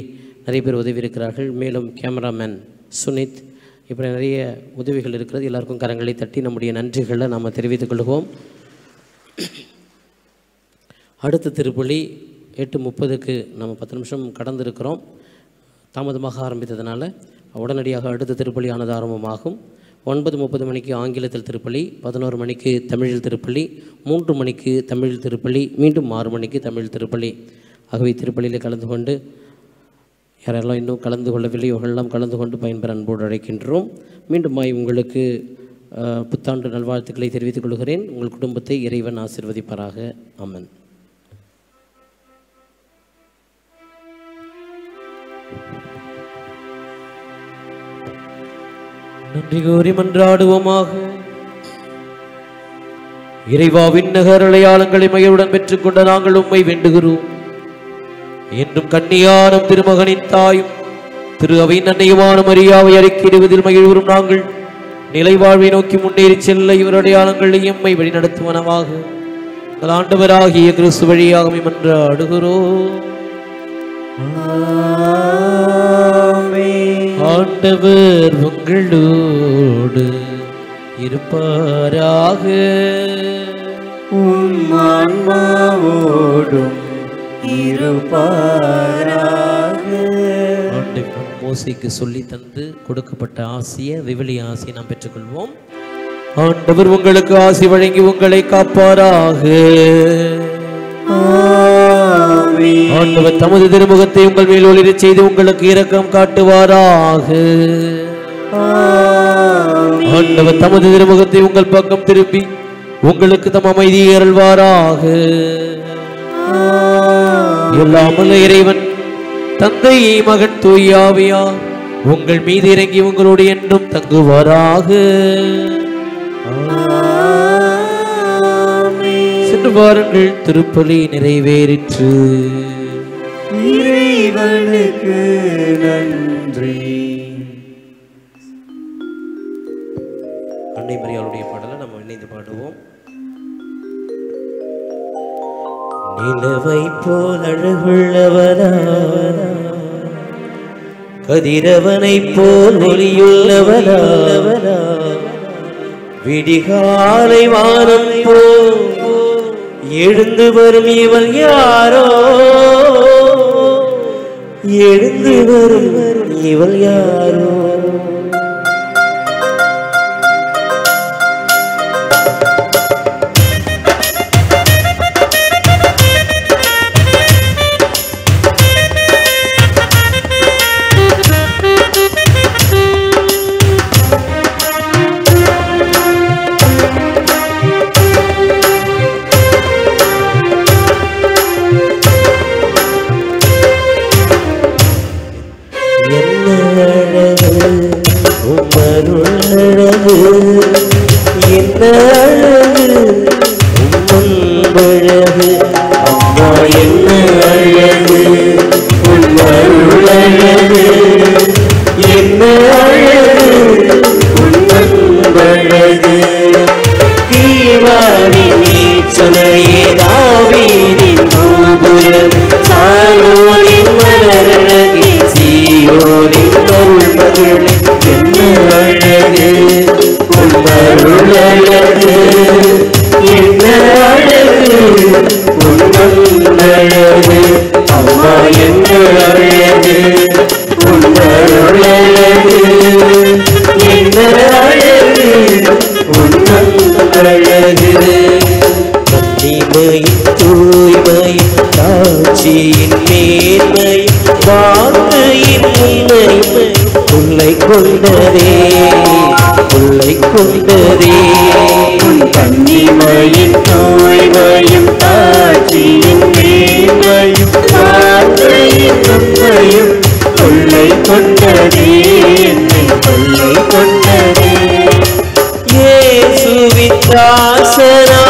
நிறைய பேர் உதவி இருக்கிறார்கள். மேலும் கேமராமேன் சுனித், இப்படி நிறைய உதவிகள் இருக்கிறது. எல்லாருக்கும் கரங்களை தட்டி நம்முடைய நன்றிகளை நாம் தெரிவித்துக் கொள்வோம். அடுத்த திருப்பலி 8:30க்கு நம்ம 10 நிமிஷம் கடந்திருக்கிறோம். தாமதமாக ஆரம்பித்ததுனால உடனடியாக அடுத்த திருப்பலியானது ஆரம்பமாகும். 9:30 மணிக்கு ஆங்கிலத்தில் திருப்பலி, 11 மணிக்கு தமிழில் திருப்பலி, 3 மணிக்கு தமிழ் திருப்பலி, மீண்டும் 6 மணிக்கு தமிழ் திருப்பலி. ஆகவே திருப்பலியில் கலந்து கொண்டு யாரெல்லாம் இன்னும் கலந்து கொள்ளவில்லை இவர்களெல்லாம் கலந்து கொண்டு பயன்பெற அன்போடு அழைக்கின்றோம். மீண்டும் உங்களுக்கு புத்தாண்டு நல்வாழ்த்துக்களை தெரிவித்துக் கொள்கிறேன். உங்கள் குடும்பத்தை இறைவன் ஆசீர்வதிப்பாராக. ஆமென். நன்றி கூறி மன்றாடுவோமாக. இறைவாவின் நகர் அடையாளங்களை மகிழ்வுடன் பெற்றுக்கொண்ட நாங்கள் உம்மை வேண்டுகிறோம். என்றும் கன்னியாரும் திருமகனின் தாயும் திரு அவையின் அன்னையுமான மரியாவை அறிக்கையிடுவதில் மகிழ்வுறும் நாங்கள் நிலை வாழ்வை நோக்கி முன்னேறி செல்ல இவர் அடையாளங்களை எம்மை வழிநடத்துவனமாக எங்கள் ஆண்டவராகிய கிறிஸ்து வழியாக மன்றாடுகிறோம். ஆண்டவர் உங்களோடு இருப்பாராக. ஆன்மாவோடும் மோசேக்கு சொல்லி தந்து கொடுக்கப்பட்ட ஆசிய விவிலிய ஆசியை நாம் பெற்றுக்கொள்வோம். ஆண்டவர் உங்களுக்கு ஆசி வழங்கி உங்களை காப்பாராக. ஆண்டவர் தமது திருமுகத்தை உங்கள் மேல் ஒளிரச் செய்து உங்களுக்கு இரக்கம் காட்டுவாராக. ஆண்டவர் தமது திருமுகத்தை உங்கள் பக்கம் திருப்பி உங்களுக்கு தம் அமைதியை அருள்வாராக. எல்லாமல்ல இறைவன் தந்தை மகன் தூய ஆவியார் உங்கள் மீது இறங்கி உங்களோடு என்றும் தங்குவாராக. சென்று வாருங்கள், திருப்பலி நிறைவேறிற்று. இறைவனுக்கு நன்றி. அன்னை மரியாளுடைய பாடலை நம்ம இணைந்து பாடுவோம். நிலவை போல் அழகுள்ளவரா, கதிரவனை போல் ஒளியுள்ளவரா, விடிகாலை வானம் போல் எழுந்து வரும் இவள் யாரோ, எழுந்து வரும் இவள் யாரோ. தேவாவின் நீச்சலையே தாவீதின் கோபுரம் சாலோனின் மலரழகே சீயோனின் அருள் மகளே என்ன அழகு உன் அருள் அழகு என்ன அழகு உன் அழகு அம்மா என்ன அழகு உன் அருள் அழகு என்ன அழகு உன் அழகு கன்னிமையின் தூய்மையின் காட்சியின் மேன்மை வார்த்தையின் உண்மைமை உள்ளை கொண்டதே உள்ளை கொண்டதே கன்னிமையின் தூய்மையும் காட்சியின் மேன்மையும் வார்த்தையின் உண்மையும் உள்ளை கொண்டதே என்னை உள்ளை கொண்டதே இயேசுவின் தாசனா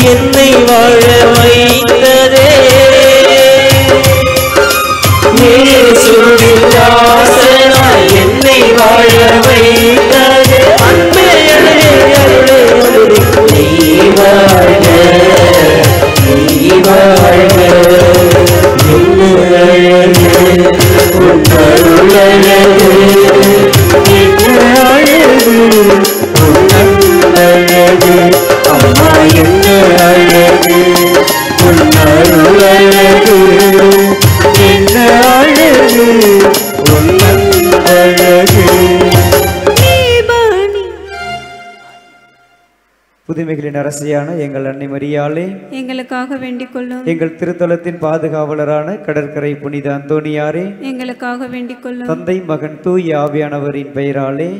என்னை வாழ வைத்ததே இயேசுவின் தாசனா என்னை வாழ வைத்ததே அன்பே அருளே நீ வாழ்க நீ வாழ்க என்ன அழகு உன் அருள் அழகு என்ன அழகு உன் அழகு அம்மா என்ன அழகு உன் அருள் அழகு என்ன அழகு உன் அழகு. புதுமைகளின் அரசியான எங்கள் அன்னை மரியாளே எங்களுக்காக வேண்டிக் கொள்ளும். எங்கள் திருத்தலத்தின் பாதுகாவலரான கடற்கரை புனித அந்தோணியாரே எங்களுக்காக வேண்டிக் கொள்ளும். தந்தை மகன் தூய் ஆவியானவரின் பெயராலே